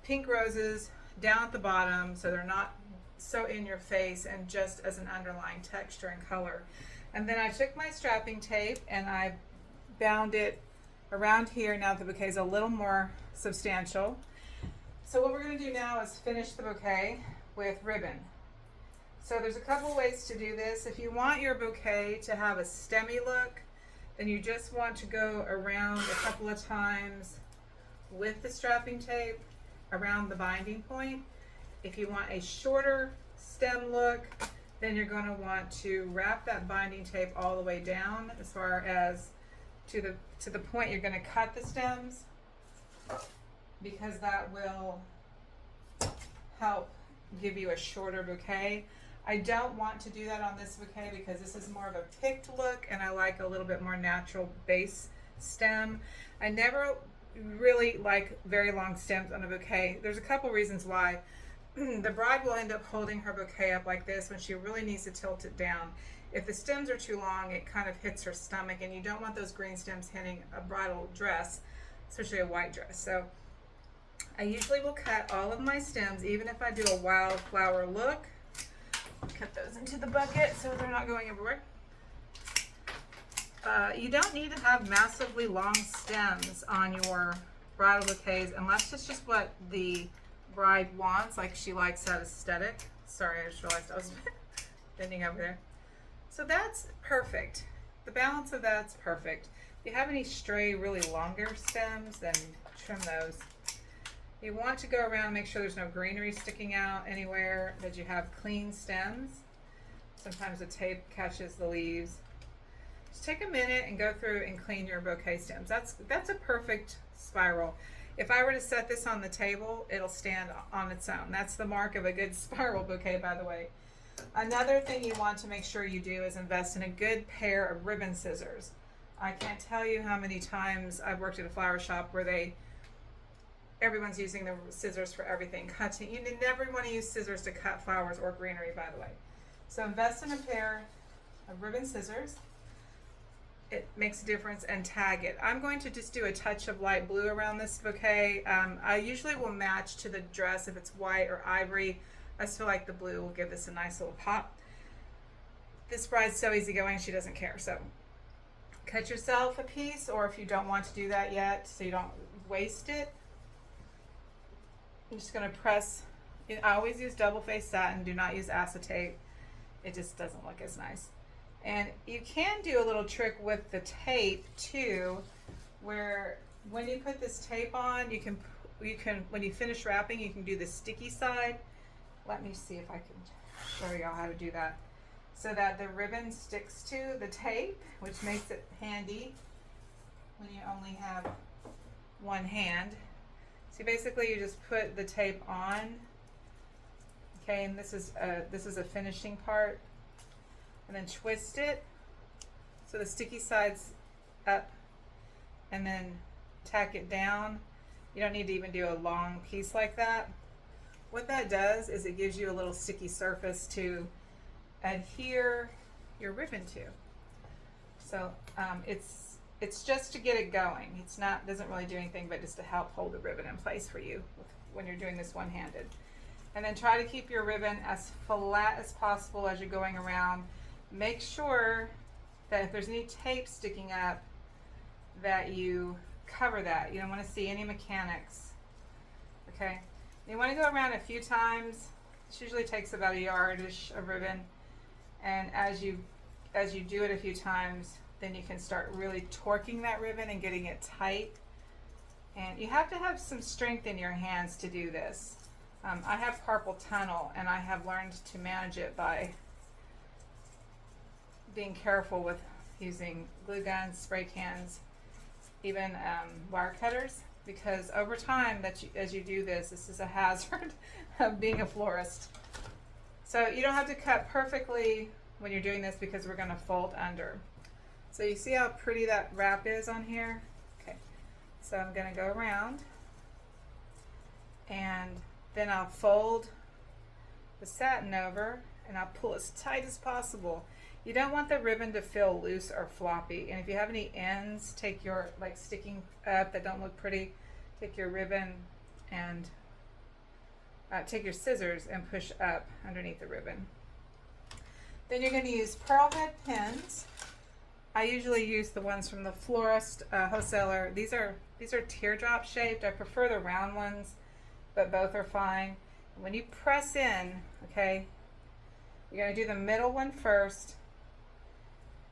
Speaker 1: pink roses down at the bottom so they're not so in your face and just as an underlying texture and color. And then I took my strapping tape and I bound it around here. Now the bouquet is a little more substantial. So what we're going to do now is finish the bouquet with ribbon. So there's a couple ways to do this. If you want your bouquet to have a stemmy look, then you just want to go around a couple of times with the strapping tape around the binding point. If you want a shorter stem look, then you're going to want to wrap that binding tape all the way down as far as to the point you're going to cut the stems, because that will help give you a shorter bouquet. I don't want to do that on this bouquet because this is more of a picked look and I like a little bit more natural base stem. I never really like very long stems on a bouquet. There's a couple reasons why. The bride will end up holding her bouquet up like this when she really needs to tilt it down. If the stems are too long, it kind of hits her stomach, and you don't want those green stems hitting a bridal dress, especially a white dress. So I usually will cut all of my stems, even if I do a wildflower look. Cut those into the bucket so they're not going everywhere. You don't need to have massively long stems on your bridal bouquets unless it's just what the bride wants, like she likes that aesthetic. Sorry, I just realized I was bending over there. So that's perfect. The balance of that's perfect. If you have any stray, really longer stems, then trim those. You want to go around and make sure there's no greenery sticking out anywhere, that you have clean stems. Sometimes the tape catches the leaves. Just take a minute and go through and clean your bouquet stems. That's a perfect spiral. If I were to set this on the table, it'll stand on its own. That's the mark of a good spiral bouquet, by the way. Another thing you want to make sure you do is invest in a good pair of ribbon scissors. I can't tell you how many times I've worked at a flower shop where everyone's using the scissors for everything. Cutting, you never want to use scissors to cut flowers or greenery, by the way. So invest in a pair of ribbon scissors. It makes a difference, and tag it. I'm going to just do a touch of light blue around this bouquet. I usually will match to the dress if it's white or ivory. I just feel like the blue will give this a nice little pop. This bride's so easygoing, she doesn't care. So cut yourself a piece, or if you don't want to do that yet, so you don't waste it, I'm just going to press. I always use double-faced satin. Do not use acetate. It just doesn't look as nice. And you can do a little trick with the tape too, where when you put this tape on, you can when you finish wrapping, you can do the sticky side. Let me see if I can show y'all how to do that, so that the ribbon sticks to the tape, which makes it handy when you only have one hand. So basically, you just put the tape on. Okay, and this is a finishing part. And then twist it so the sticky side's up, and then tack it down. You don't need to even do a long piece like that. What that does is it gives you a little sticky surface to adhere your ribbon to. So it's just to get it going. Doesn't really do anything but just to help hold the ribbon in place for you when you're doing this one-handed. And then try to keep your ribbon as flat as possible as you're going around. Make sure that if there's any tape sticking up, that you cover that. You don't want to see any mechanics. Okay? You want to go around a few times. This usually takes about a yardish of ribbon. And as you do it a few times, then you can start really torquing that ribbon and getting it tight. And you have to have some strength in your hands to do this. I have carpal tunnel, and I have learned to manage it by being careful with using glue guns, spray cans, even wire cutters, because over time, as you do this is a hazard of being a florist. So you don't have to cut perfectly when you're doing this, because we're going to fold under. So you see how pretty that wrap is on here? Okay, so I'm going to go around, and then I'll fold the satin over, and I'll pull as tight as possible. You don't want the ribbon to feel loose or floppy. And if you have any ends, take your, sticking up that don't look pretty, take your ribbon and take your scissors and push up underneath the ribbon. Then you're going to use pearl head pins. I usually use the ones from the florist wholesaler. These are teardrop shaped. I prefer the round ones, but both are fine. When you press in, okay, you're going to do the middle one first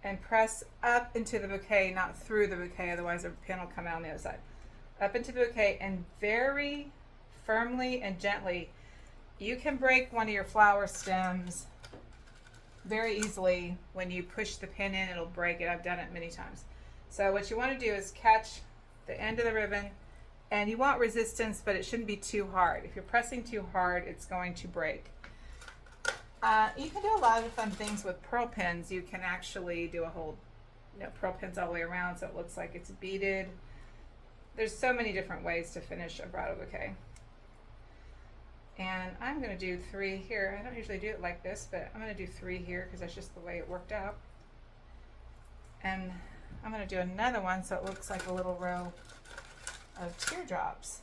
Speaker 1: and press up into the bouquet, not through the bouquet, otherwise the pin will come out on the other side. Up into the bouquet, and very firmly and gently. You can break one of your flower stems very easily. When you push the pin in, it'll break it. I've done it many times. So what you want to do is catch the end of the ribbon, and you want resistance, but it shouldn't be too hard. If you're pressing too hard, it's going to break. You can do a lot of fun things with pearl pins. You can actually do a whole, pearl pins all the way around so it looks like it's beaded. There's so many different ways to finish a bridal bouquet. And I'm going to do 3 here. I don't usually do it like this, but I'm going to do 3 here because that's just the way it worked out. And I'm going to do another one so it looks like a little row of teardrops.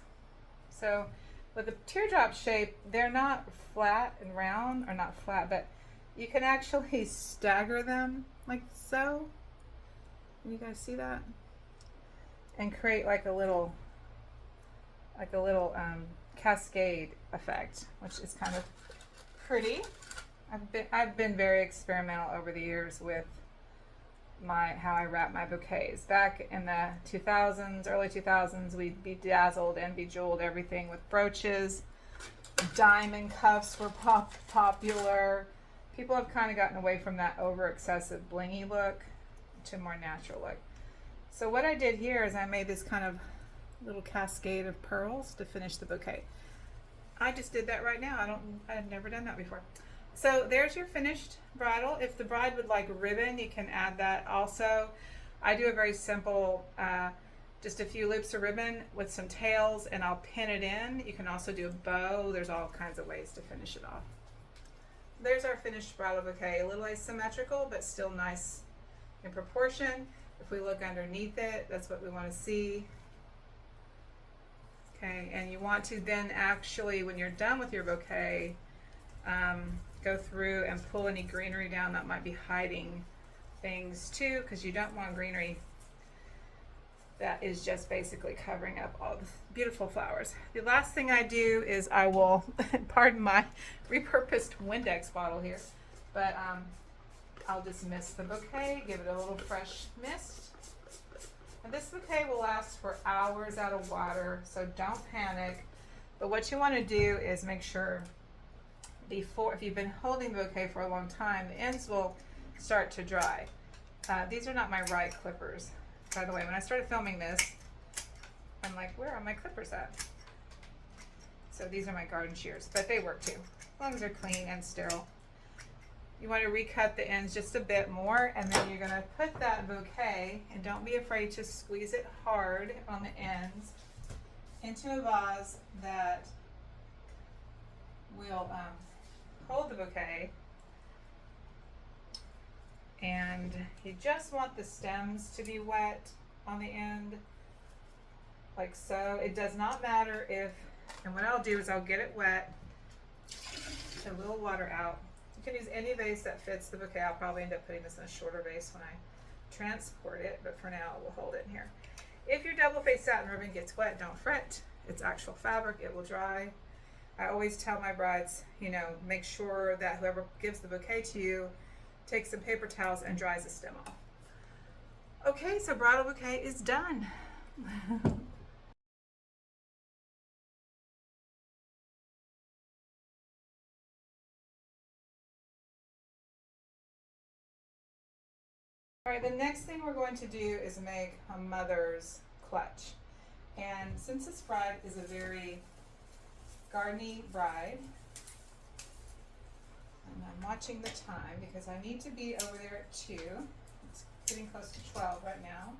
Speaker 1: So with the teardrop shape, they're not flat and round, or not flat, but you can actually stagger them like so. Can you guys see that? And create like a little cascade effect, which is kind of pretty. I've been very experimental over the years with how I wrap my bouquets. Back in the 2000s, early 2000s, we'd bedazzled and bejeweled everything with brooches. Diamond cuffs were popular. People have kind of gotten away from that over excessive blingy look to a more natural look. So what I did here is I made this kind of little cascade of pearls to finish the bouquet. I just did that right now. I've never done that before. So there's your finished bridal. If the bride would like ribbon, you can add that also. I do a very simple, just a few loops of ribbon with some tails, and I'll pin it in. You can also do a bow. There's all kinds of ways to finish it off. There's our finished bridal bouquet. A little asymmetrical, but still nice in proportion. If we look underneath it, that's what we want to see. Okay, and you want to then actually, when you're done with your bouquet, go through and pull any greenery down that might be hiding things too, because you don't want greenery that is just basically covering up all the beautiful flowers. The last thing I do is I will, pardon my repurposed Windex bottle here, but I'll just mist the bouquet, give it a little fresh mist. And this bouquet will last for hours out of water, so don't panic. But what you want to do is make sure before, if you've been holding the bouquet for a long time, the ends will start to dry. These are not my right clippers. By the way, when I started filming this, I'm like, where are my clippers at? So these are my garden shears, but they work too, as long as they're clean and sterile. You want to recut the ends just a bit more, and then you're going to put that bouquet, and don't be afraid to squeeze it hard on the ends, into a vase that will hold the bouquet. And you just want the stems to be wet on the end, like so. It does not matter if, and what I'll do is I'll get it wet, a little water out. You can use any vase that fits the bouquet. I'll probably end up putting this in a shorter vase when I transport it, but for now we'll hold it in here. If your double-faced satin ribbon gets wet, don't fret. It's actual fabric, it will dry. I always tell my brides, you know, make sure that whoever gives the bouquet to you takes some paper towels and dries the stem off. Okay, so bridal bouquet is done. All right, the next thing we're going to do is make a mother's clutch. And since this bride is a very gardeny bride, and I'm watching the time because I need to be over there at 2. It's getting close to 12 right now.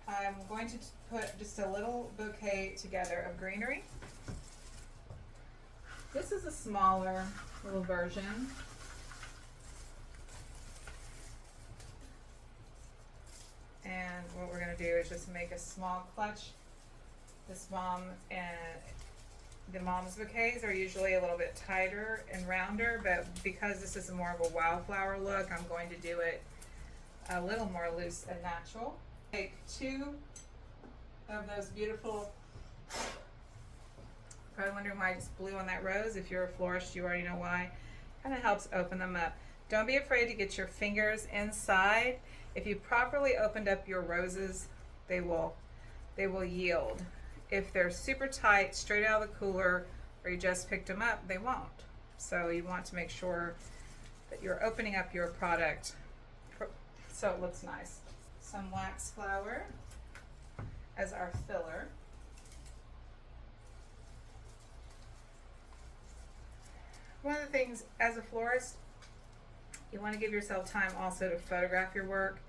Speaker 1: I'm going to put just a little bouquet together of greenery. This is a smaller little version. And what we're going to do is just make a small clutch. This mom and the mom's bouquets are usually a little bit tighter and rounder, but because this is more of a wildflower look, I'm going to do it a little more loose and natural. Take 2 of those beautiful, probably wondering why I just blew on that rose. If you're a florist, you already know why. Kind of helps open them up. Don't be afraid to get your fingers inside. If you properly opened up your roses, they will yield. If they're super tight, straight out of the cooler, or you just picked them up, they won't. So you want to make sure that you're opening up your product so it looks nice. Some wax flower as our filler. One of the things as a florist, you want to give yourself time also to photograph your work.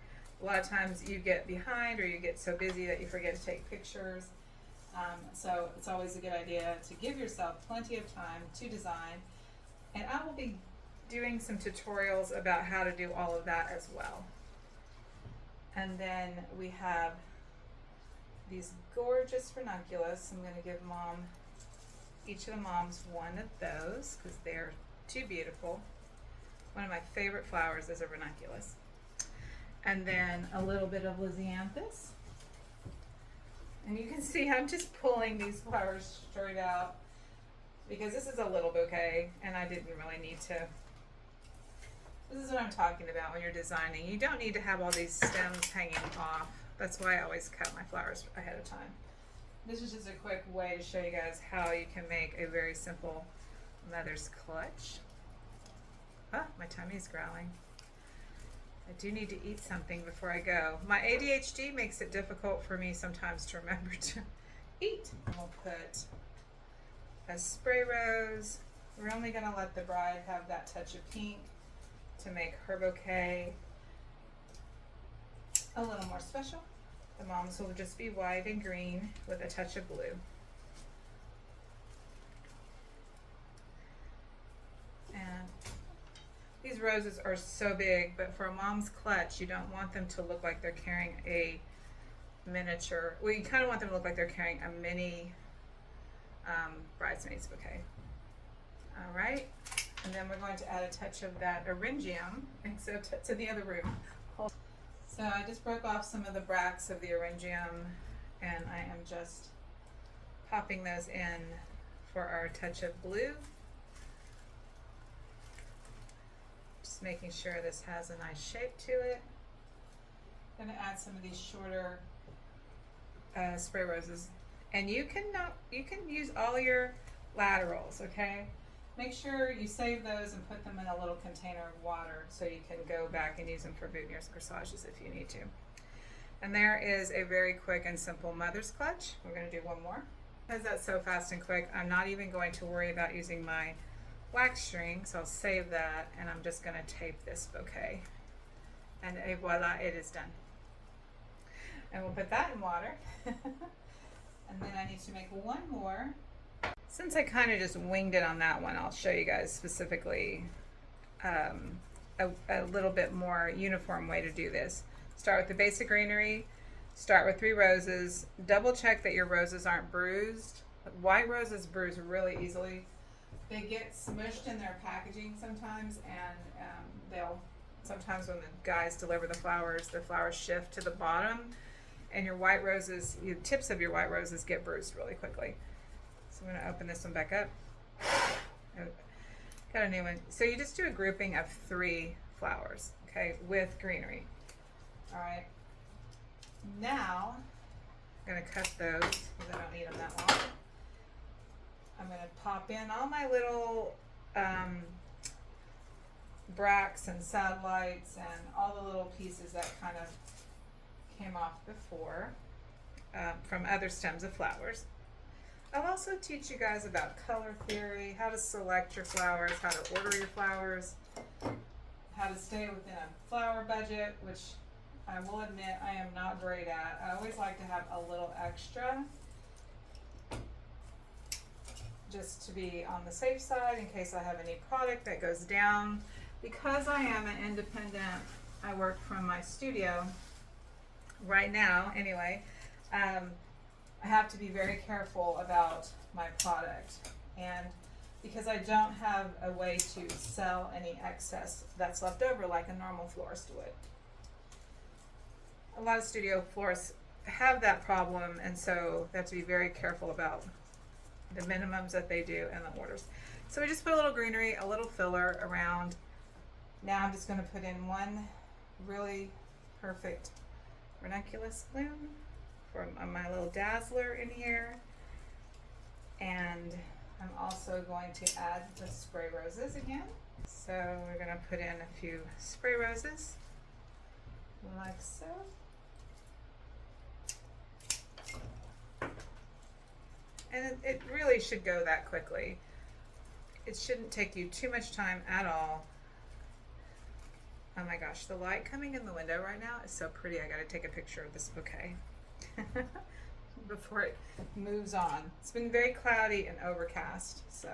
Speaker 1: A lot of times you get behind or you get so busy that you forget to take pictures. So it's always a good idea to give yourself plenty of time to design. And I will be doing some tutorials about how to do all of that as well. And then we have these gorgeous ranunculus. I'm going to give each of the moms one of those because they're too beautiful. One of my favorite flowers is a ranunculus. And then a little bit of lisianthus. And you can see I'm just pulling these flowers straight out. because this is a little bouquet and I didn't really need to. This is what I'm talking about when you're designing. You don't need to have all these stems hanging off. That's why I always cut my flowers ahead of time. This is just a quick way to show you guys how you can make a very simple mother's clutch. Oh, my tummy's growling. I do need to eat something before I go. My ADHD makes it difficult for me sometimes to remember to eat. We'll put a spray rose. We're only going to let the bride have that touch of pink to make her bouquet a little more special. The moms will just be white and green with a touch of blue. And these roses are so big, but for a mom's clutch, you don't want them to look like they're carrying a miniature. Well, you kind of want them to look like they're carrying a mini bridesmaid's bouquet. All right, and then we're going to add a touch of that Orangium, except to the other room. So I just broke off some of the bracts of the Orangium, and I am just popping those in for our touch of blue. Just making sure this has a nice shape to it. I'm going to add some of these shorter spray roses, and you can use all your laterals. Okay, make sure you save those and put them in a little container of water so you can go back and use them for boutonnieres, corsages if you need to. And there is a very quick and simple mother's clutch. We're going to do one more. Because that's so fast and quick, I'm not even going to worry about using my wax string, so I'll save that, and I'm just going to tape this bouquet. And voila, it is done. And we'll put that in water. And then I need to make one more. Since I kind of just winged it on that one, I'll show you guys specifically a little bit more uniform way to do this. Start with the basic greenery, start with 3 roses, double check that your roses aren't bruised. White roses bruise really easily. They get smushed in their packaging sometimes, and sometimes when the guys deliver the flowers shift to the bottom, and your white roses, the tips of your white roses get bruised really quickly. So I'm going to open this one back up. Got a new one. So you just do a grouping of 3 flowers, okay, with greenery. All right. Now I'm going to cut those because I don't need them that long. I'm going to pop in all my little bracts and satellites and all the little pieces that kind of came off before from other stems of flowers. I'll also teach you guys about color theory, how to select your flowers, how to order your flowers, how to stay within a flower budget, which I will admit I am not great at. I always like to have a little extra just to be on the safe side in case I have any product that goes down. Because I am an independent, I work from my studio right now anyway, I have to be very careful about my product, and because I don't have a way to sell any excess that's left over like a normal florist would. A lot of studio florists have that problem, and so they have to be very careful about the minimums that they do and the orders. So we just put a little greenery, a little filler around. Now I'm just going to put in one really perfect ranunculus bloom from my little dazzler in here, and I'm also going to add the spray roses again. So we're going to put in a few spray roses like so. And it really should go that quickly. It shouldn't take you too much time at all. Oh my gosh, the light coming in the window right now is so pretty. I gotta take a picture of this bouquet before it moves on. It's been very cloudy and overcast, so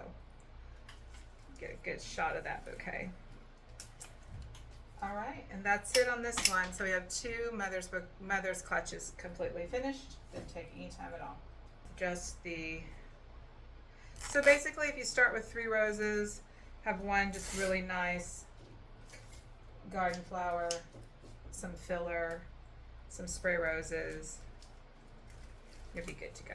Speaker 1: get a good shot of that bouquet. All right, and that's it on this one. So we have 2 mother's clutches completely finished. Didn't take any time at all. So basically if you start with 3 roses, have one just really nice garden flower, some filler, some spray roses, you'll be good to go.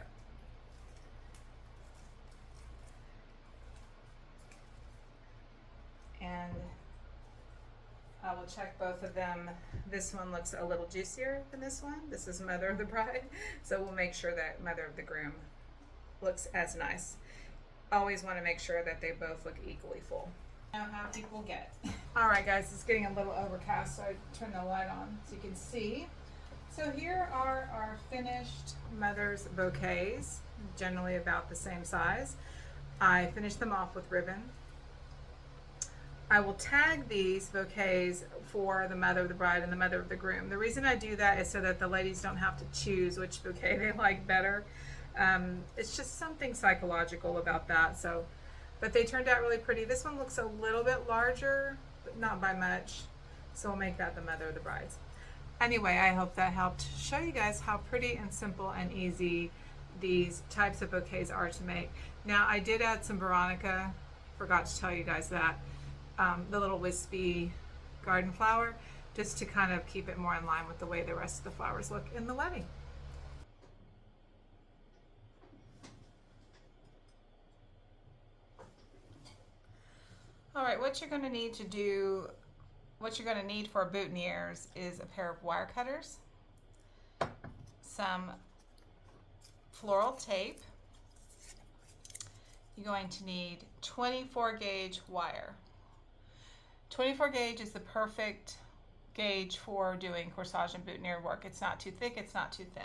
Speaker 1: I will check both of them. This one looks a little juicier than this one. This is Mother of the Bride. So we'll make sure that Mother of the Groom looks as nice. Always want to make sure that they both look equally full. Know how people get. All right, guys, it's getting a little overcast, so I turn the light on so you can see. So here are our finished Mother's bouquets, generally about the same size. I finished them off with ribbon. I will tag these bouquets for the Mother of the Bride and the Mother of the Groom. The reason I do that is so that the ladies don't have to choose which bouquet they like better. It's just something psychological about that. So, but they turned out really pretty. This one looks a little bit larger, but not by much. So we'll make that the Mother of the Brides. Anyway, I hope that helped show you guys how pretty and simple and easy these types of bouquets are to make. Now, I did add some Veronica. Forgot to tell you guys that. The little wispy garden flower, just to kind of keep it more in line with the way the rest of the flowers look in the wedding. All right, what you're going to need for boutonnieres is a pair of wire cutters, some floral tape. You're going to need 24 gauge wire. 24 gauge is the perfect gauge for doing corsage and boutonniere work. It's not too thick, it's not too thin.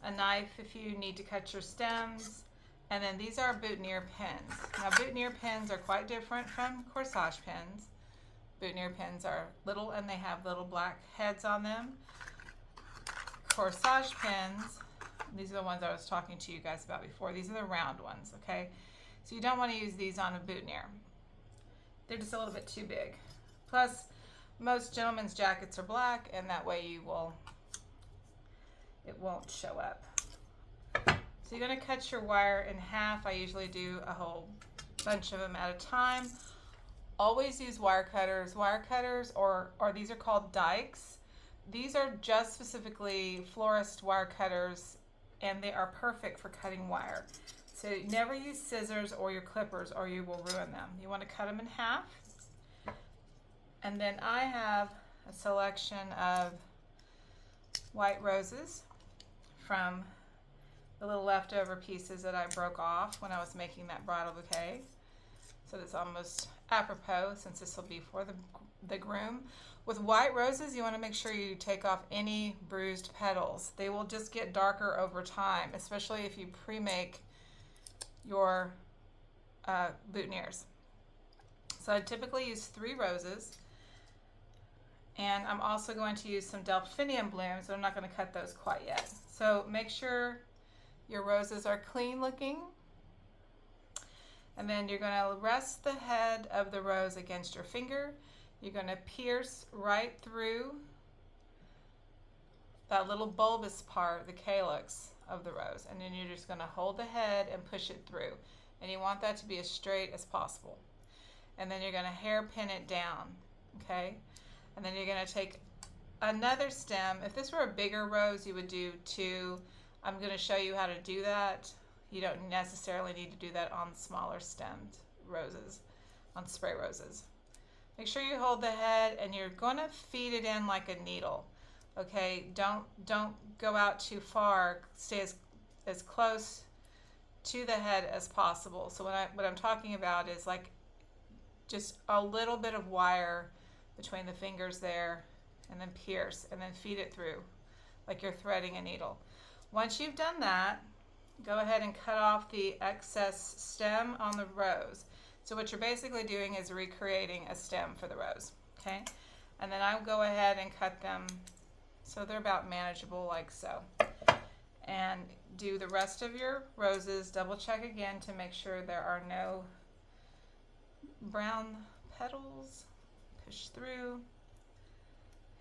Speaker 1: A knife if you need to cut your stems, and then these are boutonniere pins. Now, boutonniere pins are quite different from corsage pins. Boutonniere pins are little and they have little black heads on them. Corsage pins, these are the ones I was talking to you guys about before. These are the round ones, okay? So you don't want to use these on a boutonniere. They're just a little bit too big. Plus, most gentlemen's jackets are black, and that way it won't show up. So you're going to cut your wire in half. I usually do a whole bunch of them at a time. Always use wire cutters. Wire cutters, or these are called dikes. These are just specifically florist wire cutters, and they are perfect for cutting wire. So never use scissors or your clippers or you will ruin them. You want to cut them in half. And then I have a selection of white roses from the little leftover pieces that I broke off when I was making that bridal bouquet. So that's almost apropos since this will be for the groom. With white roses, you want to make sure you take off any bruised petals. They will just get darker over time, especially if you pre-make your boutonnieres. So I typically use 3 roses, and I'm also going to use some delphinium blooms, but I'm not going to cut those quite yet. So make sure your roses are clean looking, and then you're going to rest the head of the rose against your finger. You're going to pierce right through that little bulbous part, the calyx of the rose, and then you're just going to hold the head and push it through, and you want that to be as straight as possible. And then you're going to hairpin it down, okay? And then you're going to take another stem. If this were a bigger rose, you would do 2. I'm going to show you how to do that. You don't necessarily need to do that on smaller stemmed roses, on spray roses. Make sure you hold the head, and you're going to feed it in like a needle. Okay, don't go out too far. Stay as close to the head as possible. So what I'm talking about is like just a little bit of wire between the fingers there, and then pierce, and then feed it through like you're threading a needle. Once you've done that, go ahead and cut off the excess stem on the rose. So what you're basically doing is recreating a stem for the rose, okay? And then I'll go ahead and cut them so they're about manageable, like so. And do the rest of your roses. Double check again to make sure there are no brown petals. Push through,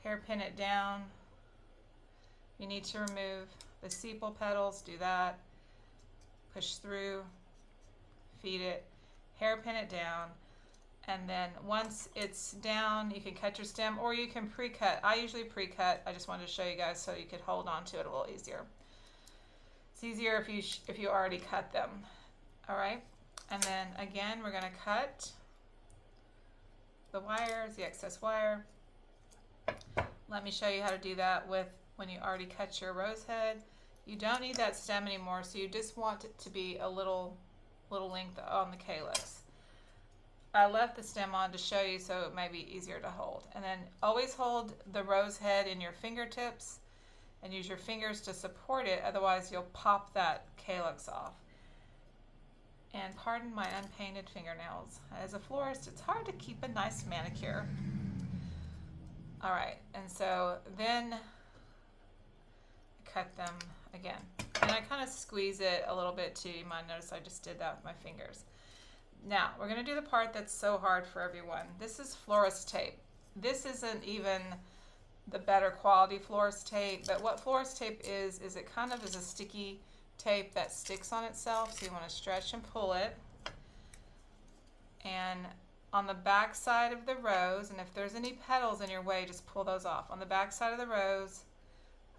Speaker 1: hairpin it down. You need to remove the sepal petals, do that. Push through, feed it, hairpin it down. And then once it's down, you can cut your stem, or you can pre-cut. I usually pre-cut. I just wanted to show you guys so you could hold on to it a little easier. It's easier if you already cut them. All right. And then again, we're going to cut the wires, the excess wire. Let me show you how to do that with when you already cut your rose head. You don't need that stem anymore, so you just want it to be a little length on the calyx. I left the stem on to show you so it may be easier to hold. And then always hold the rose head in your fingertips and use your fingers to support it, otherwise you'll pop that calyx off. And pardon my unpainted fingernails. As a florist, it's hard to keep a nice manicure. All right, and so then cut them again. And I kind of squeeze it a little bit too. You might notice I just did that with my fingers. Now, we're gonna do the part that's so hard for everyone. This is florist tape. This isn't even the better quality florist tape, but what florist tape is it kind of is a sticky tape that sticks on itself, so you want to stretch and pull it. And on the back side of the rose, and if there's any petals in your way, just pull those off. On the back side of the rose,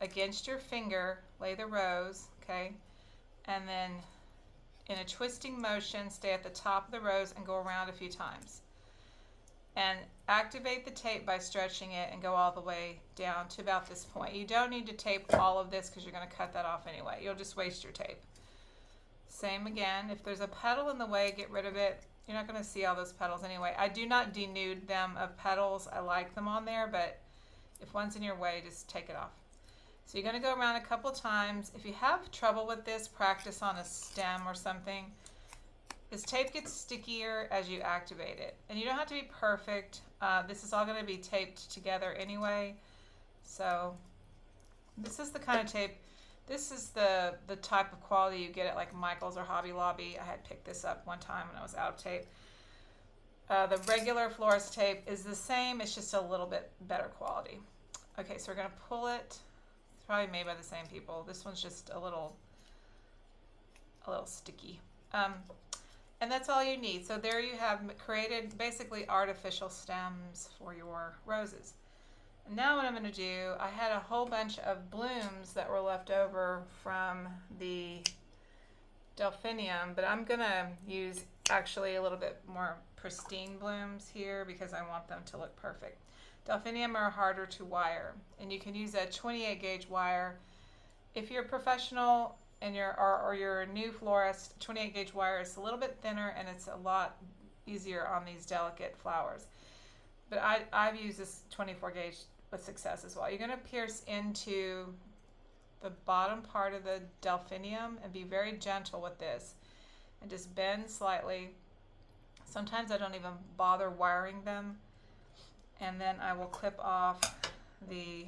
Speaker 1: against your finger, lay the rose, okay? And then in a twisting motion, stay at the top of the rose and go around a few times. And activate the tape by stretching it and go all the way down to about this point. You don't need to tape all of this because you're going to cut that off anyway. You'll just waste your tape. Same again. If there's a petal in the way, get rid of it. You're not going to see all those petals anyway. I do not denude them of petals. I like them on there, but if one's in your way, just take it off. So you're going to go around a couple times. If you have trouble with this, practice on a stem or something. This tape gets stickier as you activate it. And you don't have to be perfect. This is all going to be taped together anyway. So this is the kind of tape, this is the type of quality you get at like Michael's or Hobby Lobby. I had picked this up one time when I was out of tape. The regular florist tape is the same, it's just a little bit better quality. Okay, so we're going to pull it. It's probably made by the same people. This one's just a little sticky. And that's all you need. So there you have created basically artificial stems for your roses. And now what I'm going to do, I had a whole bunch of blooms that were left over from the delphinium, but I'm going to use actually a little bit more pristine blooms here because I want them to look perfect. Delphinium are harder to wire, and you can use a 28 gauge wire. If you're a professional and you're a new florist, 28 gauge wire is a little bit thinner and it's a lot easier on these delicate flowers. But I've used this 24 gauge with success as well. You're going to pierce into the bottom part of the delphinium and be very gentle with this and just bend slightly. Sometimes I don't even bother wiring them, and then I will clip off the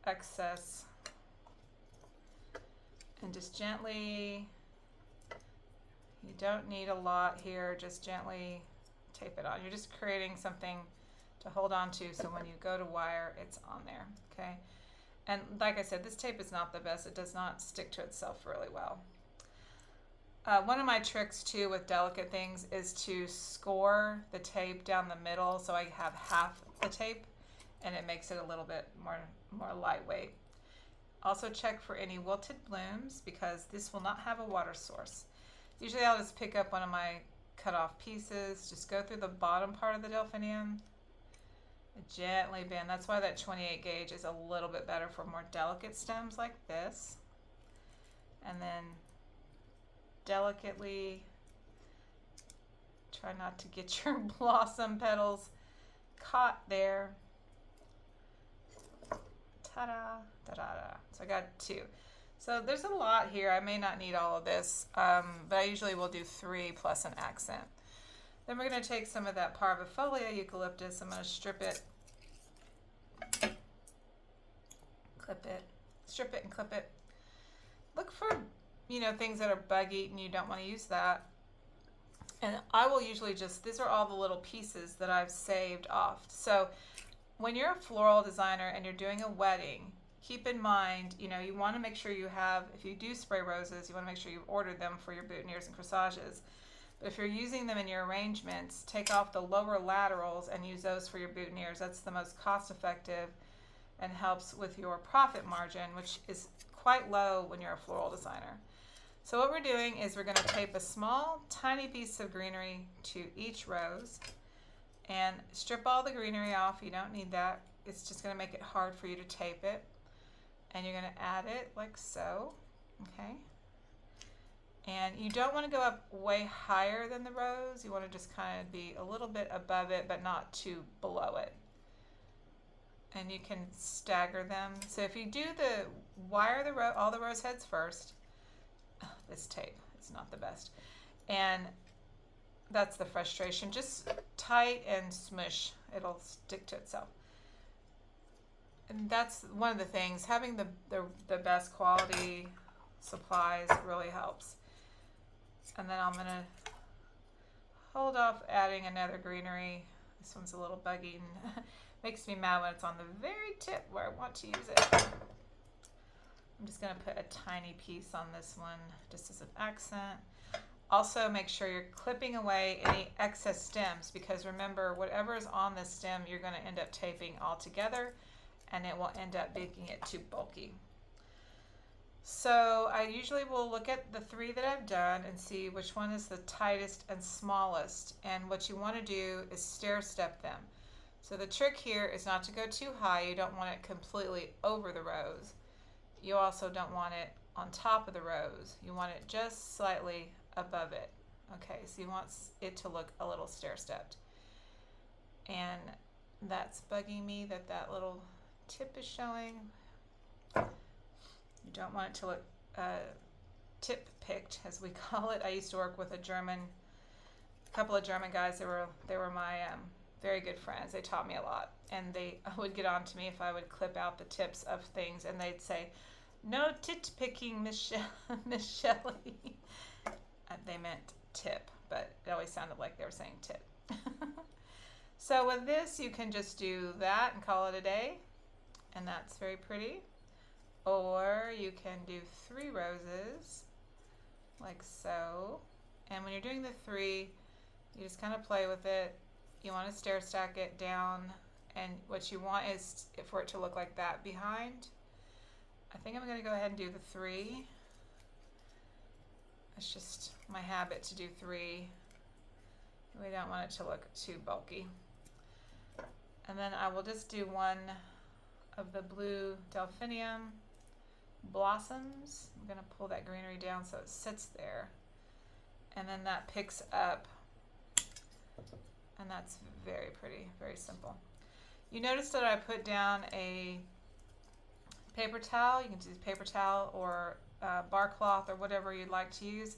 Speaker 1: excess and just gently, you don't need a lot here, just gently tape it on. You're just creating something to hold on to so when you go to wire, it's on there, okay? And like I said, this tape is not the best. It does not stick to itself really well. One of my tricks too with delicate things is to score the tape down the middle so I have half the tape, and it makes it a little bit more lightweight. Also check for any wilted blooms because this will not have a water source. Usually I'll just pick up one of my cut off pieces, just go through the bottom part of the delphinium, gently bend. That's why that 28 gauge is a little bit better for more delicate stems like this. And then delicately try not to get your blossom petals caught there. Ta-da, da-da-da. So I got 2. So there's a lot here. I may not need all of this, but I usually will do 3 plus an accent. Then we're going to take some of that parvifolia eucalyptus. I'm going to strip it, clip it, strip it and clip it. Look for, things that are bug eaten. You don't want to use that. And I will usually these are all the little pieces that I've saved off. So when you're a floral designer and you're doing a wedding, keep in mind, you want to make sure you have, if you do spray roses, you want to make sure you've ordered them for your boutonnieres and corsages. But if you're using them in your arrangements, take off the lower laterals and use those for your boutonnieres. That's the most cost effective and helps with your profit margin, which is quite low when you're a floral designer. So what we're doing is we're going to tape a small, tiny piece of greenery to each rose. And strip all the greenery off. You don't need that. It's just going to make it hard for you to tape it. And you're going to add it like so. Okay. And you don't want to go up way higher than the rose. You want to just kind of be a little bit above it, but not too below it. And you can stagger them. So if you do wire all the rose heads first, this tape is not the best. And that's the frustration. Just tight and smush. It'll stick to itself. And that's one of the things. Having the best quality supplies really helps. And then I'm going to hold off adding another greenery. This one's a little buggy and makes me mad when it's on the very tip where I want to use it. I'm just going to put a tiny piece on this one just as an accent. Also, make sure you're clipping away any excess stems, because remember, whatever is on this stem, you're going to end up taping all together, and it will end up making it too bulky. So I usually will look at the 3 that I've done and see which one is the tightest and smallest. And what you want to do is stair step them. So the trick here is not to go too high. You don't want it completely over the rose. You also don't want it on top of the rose. You want it just slightly above it. Okay, so you want it to look a little stair stepped. And that's bugging me that little tip is showing. You don't want it to look tip picked, as we call it. I used to work with a couple of German guys. They were my very good friends. They taught me a lot, and they would get on to me if I would clip out the tips of things, and they'd say, "No tit picking, Miss Shelley." They meant tip, but it always sounded like they were saying tip. So with this, you can just do that and call it a day, and that's very pretty. Or you can do 3 roses, like so. And when you're doing the 3, you just kind of play with it. You want to stair stack it down, and what you want is for it to look like that behind. I think I'm going to go ahead and do the 3. It's just my habit to do 3. We don't want it to look too bulky. And then I will just do one of the blue delphinium blossoms. I'm going to pull that greenery down so it sits there. And then that picks up. And that's very pretty, very simple. You notice that I put down a paper towel. You can use paper towel or bar cloth or whatever you'd like to use.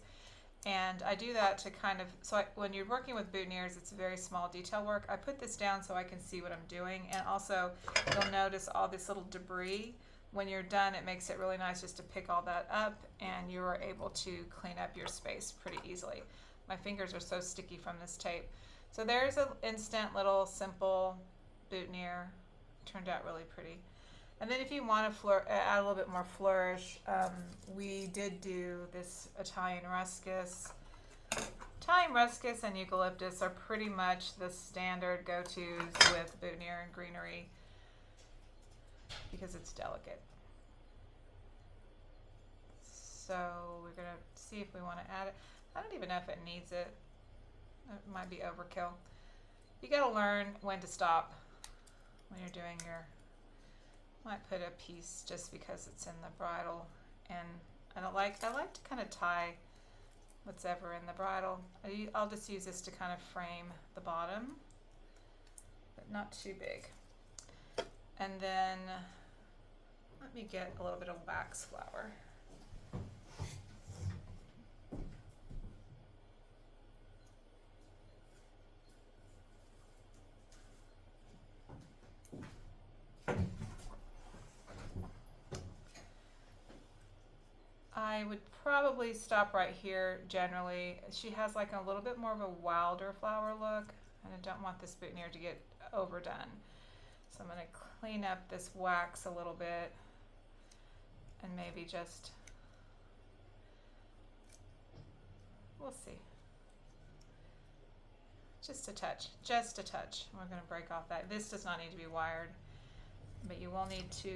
Speaker 1: And I do that to kind of, when you're working with boutonnieres, it's very small detail work. I put this down so I can see what I'm doing. And also, you'll notice all this little debris. When you're done, it makes it really nice just to pick all that up, and you are able to clean up your space pretty easily. My fingers are so sticky from this tape. So there's an instant little simple boutonniere. Turned out really pretty. And then if you want to add a little bit more flourish, we did do this Italian ruscus. Italian ruscus and eucalyptus are pretty much the standard go-tos with boutonniere and greenery because it's delicate. So we're going to see if we want to add it. I don't even know if it needs it. It might be overkill. You got to learn when to stop when you're doing your... Might put a piece just because it's in the bridal, and I like to kind of tie what's ever in the bridal. I'll just use this to kind of frame the bottom, but not too big. And then let me get a little bit of wax flower. I would probably stop right here generally. She has like a little bit more of a wilder flower look, and I don't want this boutonniere to get overdone. So I'm going to clean up this wax a little bit and maybe just, we'll see. Just a touch, just a touch. We're going to break off that. This does not need to be wired, but you will need to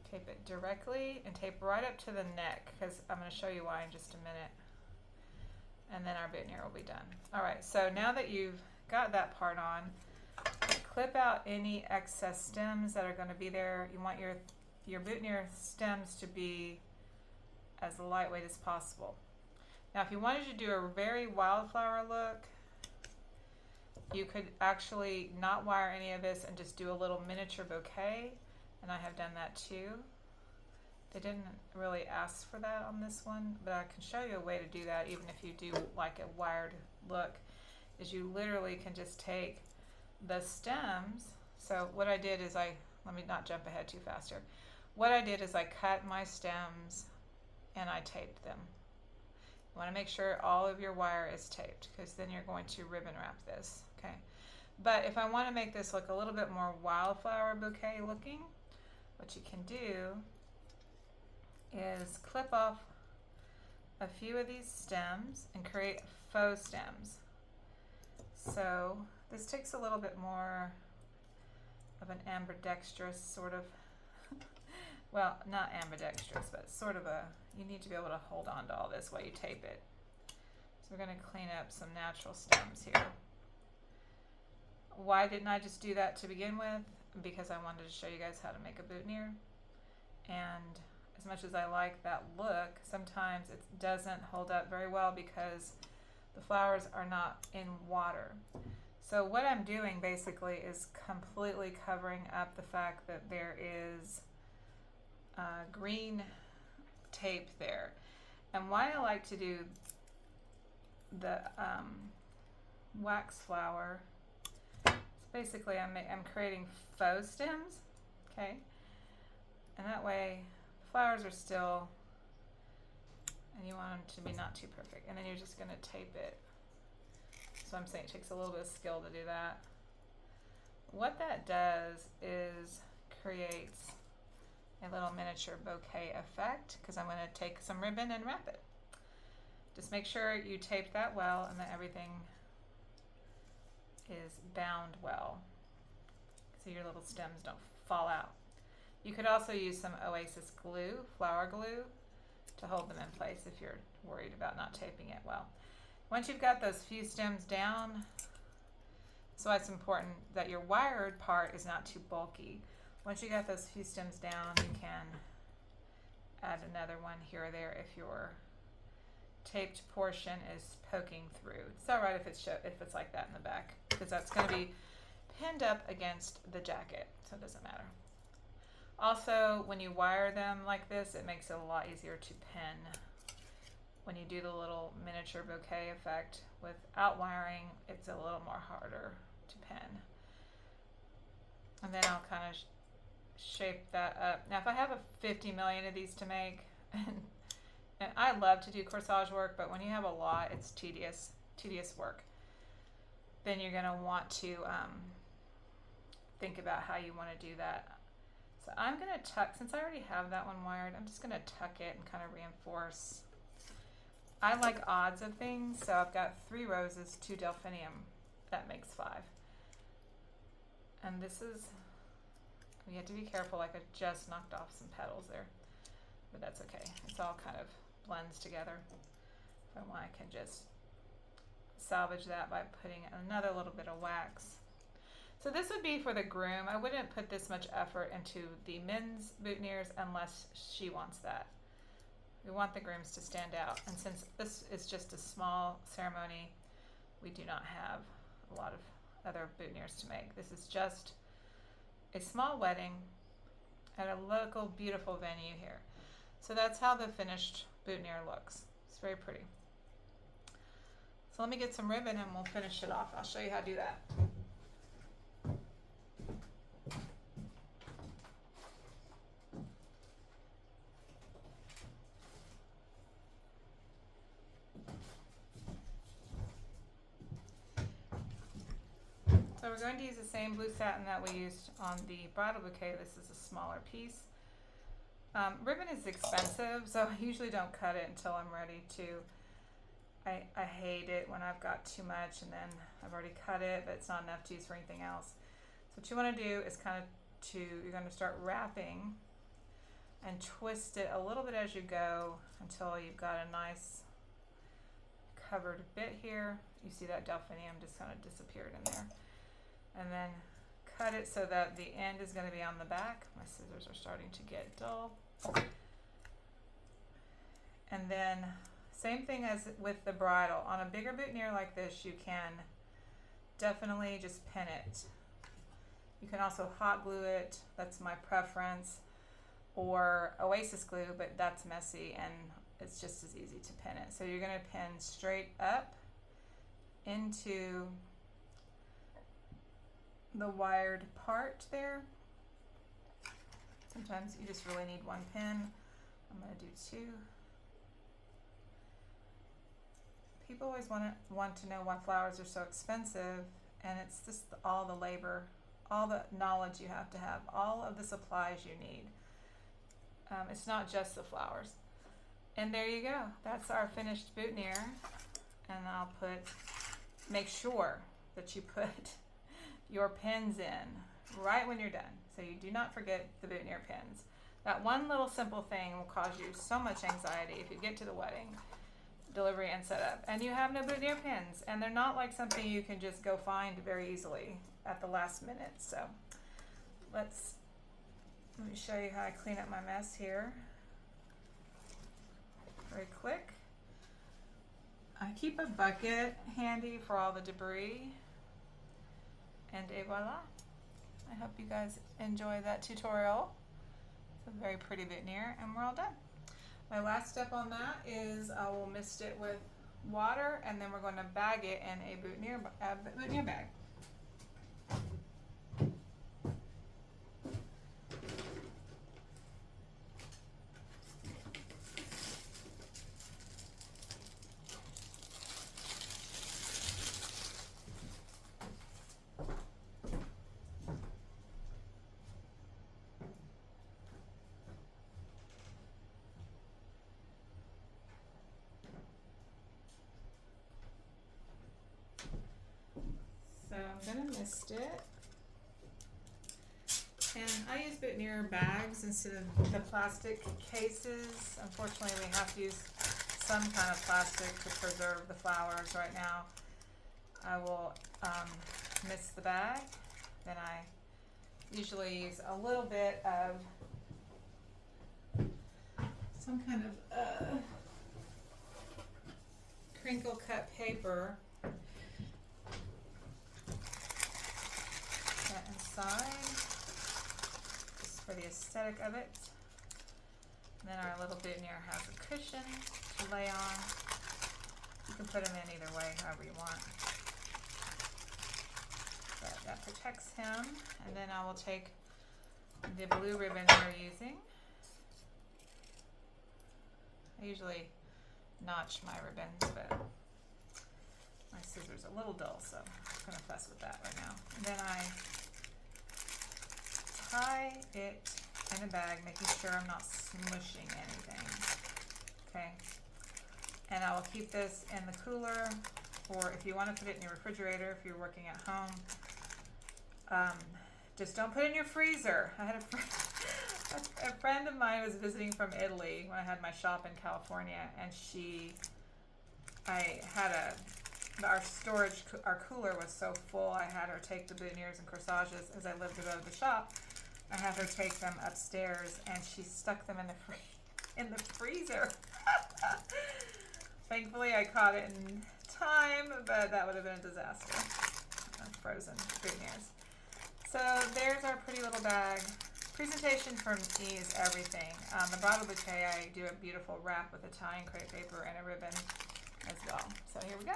Speaker 1: tape it directly and tape right up to the neck, because I'm going to show you why in just a minute. And then our boutonniere will be done. All right, so now that you've got that part on, clip out any excess stems that are going to be there. You want your boutonniere stems to be as lightweight as possible. Now if you wanted to do a very wildflower look, you could actually not wire any of this and just do a little miniature bouquet, and I have done that too. They didn't really ask for that on this one, but I can show you a way to do that even if you do like a wired look, is you literally can just take the stems. So what I did is let me not jump ahead too fast here. What I did is I cut my stems and I taped them. You want to make sure all of your wire is taped, because then you're going to ribbon wrap this, okay? But if I want to make this look a little bit more wildflower bouquet looking, what you can do is clip off a few of these stems and create faux stems. So this takes a little bit more of an ambidextrous sort of, well, not ambidextrous, but sort of you need to be able to hold on to all this while you tape it. So we're going to clean up some natural stems here. Why didn't I just do that to begin with? Because I wanted to show you guys how to make a boutonniere. And as much as I like that look, sometimes it doesn't hold up very well because the flowers are not in water. So what I'm doing basically is completely covering up the fact that there is green tape there. And why I like to do the wax flower, so basically I'm creating faux stems, okay? And that way the flowers are still, and you want them to be not too perfect. And then you're just going to tape it. So I'm saying it takes a little bit of skill to do that. What that does is creates a little miniature bouquet effect, because I'm going to take some ribbon and wrap it. Just make sure you tape that well and that everything is bound well, so your little stems don't fall out. You could also use some Oasis glue, flower glue, to hold them in place if you're worried about not taping it well. Once you've got those few stems down, so it's important that your wired part is not too bulky. Once you got those few stems down, you can add another one here or there if your taped portion is poking through. It's all right if it's like that in the back, because that's going to be pinned up against the jacket, so it doesn't matter. Also, when you wire them like this, it makes it a lot easier to pin. When you do the little miniature bouquet effect without wiring, it's a little more harder to pin. And then I'll kind of shape that up. Now if I have 50 million of these to make, and I love to do corsage work, but when you have a lot, it's tedious work. Then you're going to want to think about how you want to do that. So I'm going to tuck, since I already have that one wired, I'm just going to tuck it and kind of reinforce. I like odds of things, so I've got 3 roses, 2 delphinium. That makes 5. And this is, you have to be careful, like I just knocked off some petals there, but that's okay. It's all kind of blends together. If I want, I can just salvage that by putting another little bit of wax. So this would be for the groom. I wouldn't put this much effort into the men's boutonnieres unless she wants that. We want the grooms to stand out. And since this is just a small ceremony, we do not have a lot of other boutonnieres to make. This is just a small wedding at a local beautiful venue here. So that's how the finished boutonniere looks. It's very pretty. So let me get some ribbon and we'll finish it off. I'll show you how to do that. So we're going to use the same blue satin that we used on the bridal bouquet. This is a smaller piece. Ribbon is expensive, so I usually don't cut it until I'm ready to. I hate it when I've got too much and then I've already cut it, but it's not enough to use for anything else. So what you want to do is you're going to start wrapping and twist it a little bit as you go until you've got a nice covered bit here. You see that delphinium just kind of disappeared in there. And then cut it so that the end is going to be on the back. My scissors are starting to get dull. And then same thing as with the bridal. On a bigger boutonniere like this, you can definitely just pin it. You can also hot glue it. That's my preference. Or Oasis glue, but that's messy and it's just as easy to pin it. So you're going to pin straight up into the wired part there. Sometimes you just really need one pin. I'm going to do two. People always want to know why flowers are so expensive, and it's just all the labor, all the knowledge you have to have, all of the supplies you need. It's not just the flowers. And there you go. That's our finished boutonniere. And I'll make sure that you put your pins in right when you're done. So you do not forget the boutonniere pins. That one little simple thing will cause you so much anxiety if you get to the wedding, delivery and setup, and you have no boutonniere pins. And they're not like something you can just go find very easily at the last minute. So let me show you how I clean up my mess here. Very quick. I keep a bucket handy for all the debris. And voila. I hope you guys enjoy that tutorial. It's a very pretty boutonniere, and we're all done. My last step on that is I will mist it with water, and then we're going to bag it in a boutonniere bag. So I'm going to mist it, and I use boutonniere bags instead of the plastic cases. Unfortunately, we have to use some kind of plastic to preserve the flowers right now. I will mist the bag, then I usually use a little bit of some kind of crinkle cut paper inside, just for the aesthetic of it. And then our little boutonniere has a cushion to lay on. You can put them in either way, however you want. But that protects him. And then I will take the blue ribbon we're using. I usually notch my ribbons, but my scissors are a little dull, so I'm going to fuss with that right now. And then I tie it in a bag, making sure I'm not smushing anything. Okay. And I will keep this in the cooler, or if you want to put it in your refrigerator if you're working at home. Just don't put it in your freezer. I had a friend of mine was visiting from Italy when I had my shop in California, and our cooler was so full, I had her take the boutonnieres and corsages as I lived above the shop. I had her take them upstairs, and she stuck them in the freezer. Thankfully, I caught it in time, but that would have been a disaster. Frozen boutonnieres. So there's our pretty little bag. Presentation for me is everything. The bridal bouquet, I do a beautiful wrap with a tie and crepe paper and a ribbon as well. So here we go.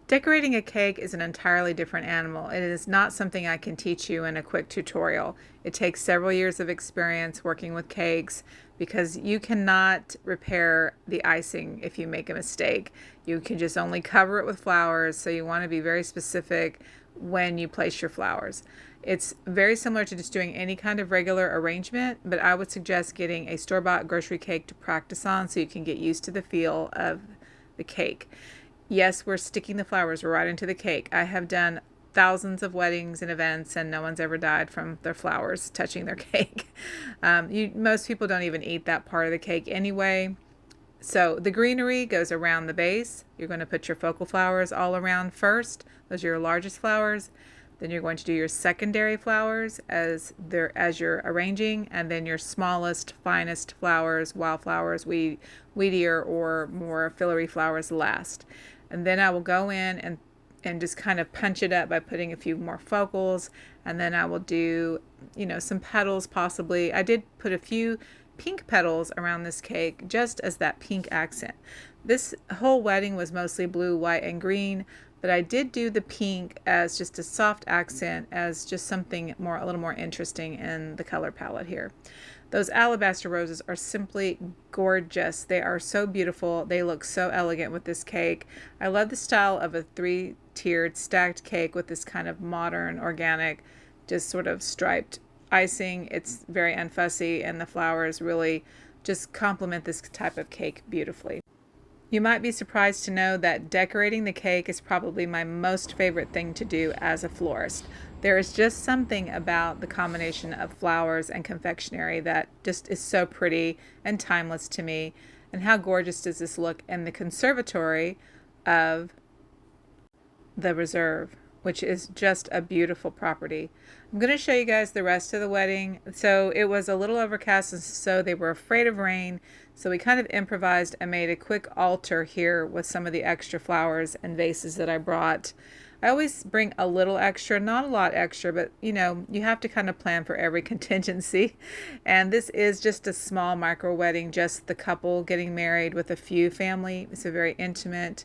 Speaker 1: Decorating a cake is an entirely different animal. It is not something I can teach you in a quick tutorial. It takes several years of experience working with cakes, because you cannot repair the icing if you make a mistake. You can just only cover it with flowers, so you want to be very specific when you place your flowers. It's very similar to just doing any kind of regular arrangement, but I would suggest getting a store-bought grocery cake to practice on so you can get used to the feel of the cake. Yes, we're sticking the flowers right into the cake. I have done thousands of weddings and events, and no one's ever died from their flowers touching their cake. Most people don't even eat that part of the cake anyway. So the greenery goes around the base. You're going to put your focal flowers all around first. Those are your largest flowers. Then you're going to do your secondary flowers as you're arranging, and then your smallest, finest flowers, wildflowers, weedier or more filiary flowers last. And then I will go in and just kind of punch it up by putting a few more focals, and then I will do, some petals possibly. I did put a few pink petals around this cake just as that pink accent. This whole wedding was mostly blue, white, and green, but I did do the pink as just a soft accent, as just something a little more interesting in the color palette here. Those alabaster roses are simply gorgeous. They are so beautiful. They look so elegant with this cake. I love the style of a 3-tiered stacked cake with this kind of modern, organic, just sort of striped icing. It's very unfussy, and the flowers really just complement this type of cake beautifully. You might be surprised to know that decorating the cake is probably my most favorite thing to do as a florist. There is just something about the combination of flowers and confectionery that just is so pretty and timeless to me. And how gorgeous does this look in the conservatory of the Reserve, which is just a beautiful property. I'm going to show you guys the rest of the wedding. So it was a little overcast, and so they were afraid of rain. So we kind of improvised and made a quick altar here with some of the extra flowers and vases that I brought. I always bring a little extra, not a lot extra, but you have to kind of plan for every contingency. And this is just a small micro wedding, just the couple getting married with a few family. It's a very intimate,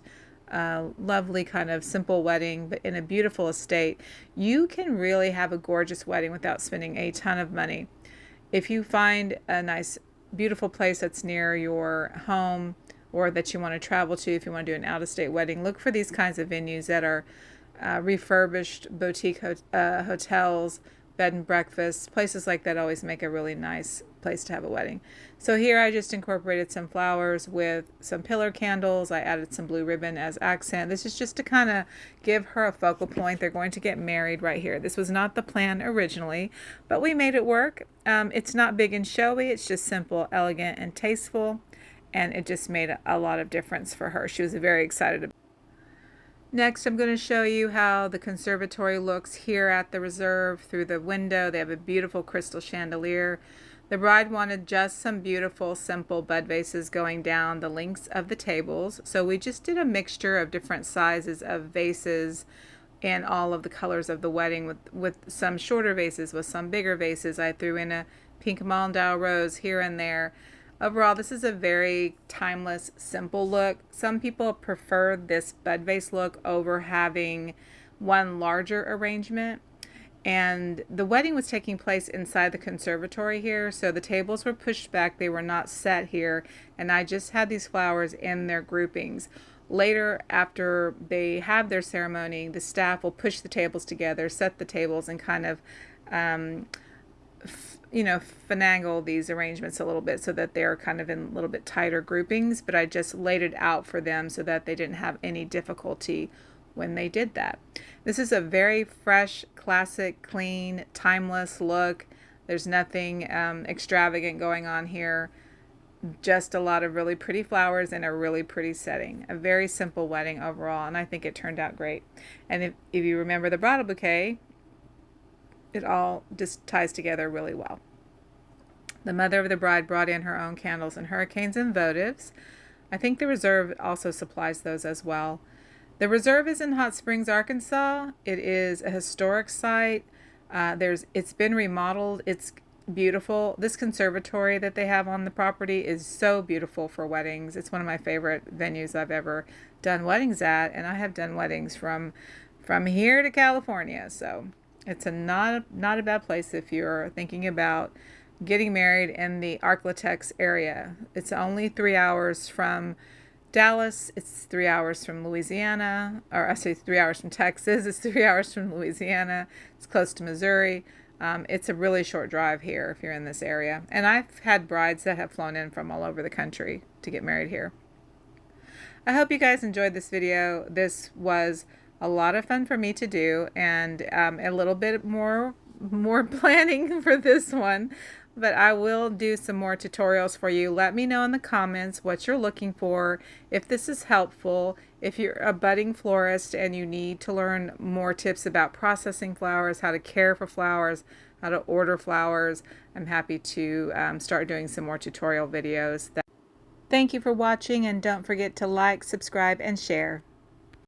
Speaker 1: lovely kind of simple wedding, but in a beautiful estate. You can really have a gorgeous wedding without spending a ton of money. If you find a nice, beautiful place that's near your home, or that you want to travel to, if you want to do an out-of-state wedding, look for these kinds of venues that are refurbished boutique hotels, bed and breakfasts. Places like that always make a really nice place to have a wedding. So here I just incorporated some flowers with some pillar candles. I added some blue ribbon as accent. This is just to kind of give her a focal point. They're going to get married right here. This was not the plan originally, but we made it work. It's not big and showy. It's just simple, elegant, and tasteful, and it just made a lot of difference for her. She was very excited about it. Next, I'm going to show you how the conservatory looks here at the Reserve through the window. They have a beautiful crystal chandelier. The bride wanted just some beautiful, simple bud vases going down the lengths of the tables. So we just did a mixture of different sizes of vases and all of the colors of the wedding, with some shorter vases, with some bigger vases. I threw in a pink Mondau rose here and there. Overall, this is a very timeless, simple look. Some people prefer this bud vase look over having one larger arrangement. And the wedding was taking place inside the conservatory here, so the tables were pushed back. They were not set here, and I just had these flowers in their groupings. Later, after they have their ceremony, the staff will push the tables together, set the tables, and kind of finagle these arrangements a little bit so that they're kind of in a little bit tighter groupings, but I just laid it out for them so that they didn't have any difficulty when they did that. This is a very fresh, classic, clean, timeless look. There's nothing extravagant going on here. Just a lot of really pretty flowers in a really pretty setting. A very simple wedding overall, and I think it turned out great. And if you remember the bridal bouquet, it all just ties together really well. The mother of the bride brought in her own candles and hurricanes and votives. I think the Reserve also supplies those as well. The Reserve is in Hot Springs, Arkansas. It is a historic site. It's been remodeled. It's beautiful. This conservatory that they have on the property is so beautiful for weddings. It's one of my favorite venues I've ever done weddings at, and I have done weddings from here to California. So it's not a bad place if you're thinking about getting married in the Arklatex area. It's only 3 hours from Dallas. It's 3 hours from Louisiana, or I say 3 hours from Texas. It's 3 hours from Louisiana. It's close to Missouri. It's a really short drive here if you're in this area. And I've had brides that have flown in from all over the country to get married here. I hope you guys enjoyed this video. This was a lot of fun for me to do, and a little bit more planning for this one. but I will do some more tutorials for you. Let me know in the comments what you're looking for, if this is helpful. If you're a budding florist and you need to learn more tips about processing flowers, how to care for flowers, how to order flowers, I'm happy to start doing some more tutorial videos. Thank you for watching, and don't forget to like, subscribe, and share.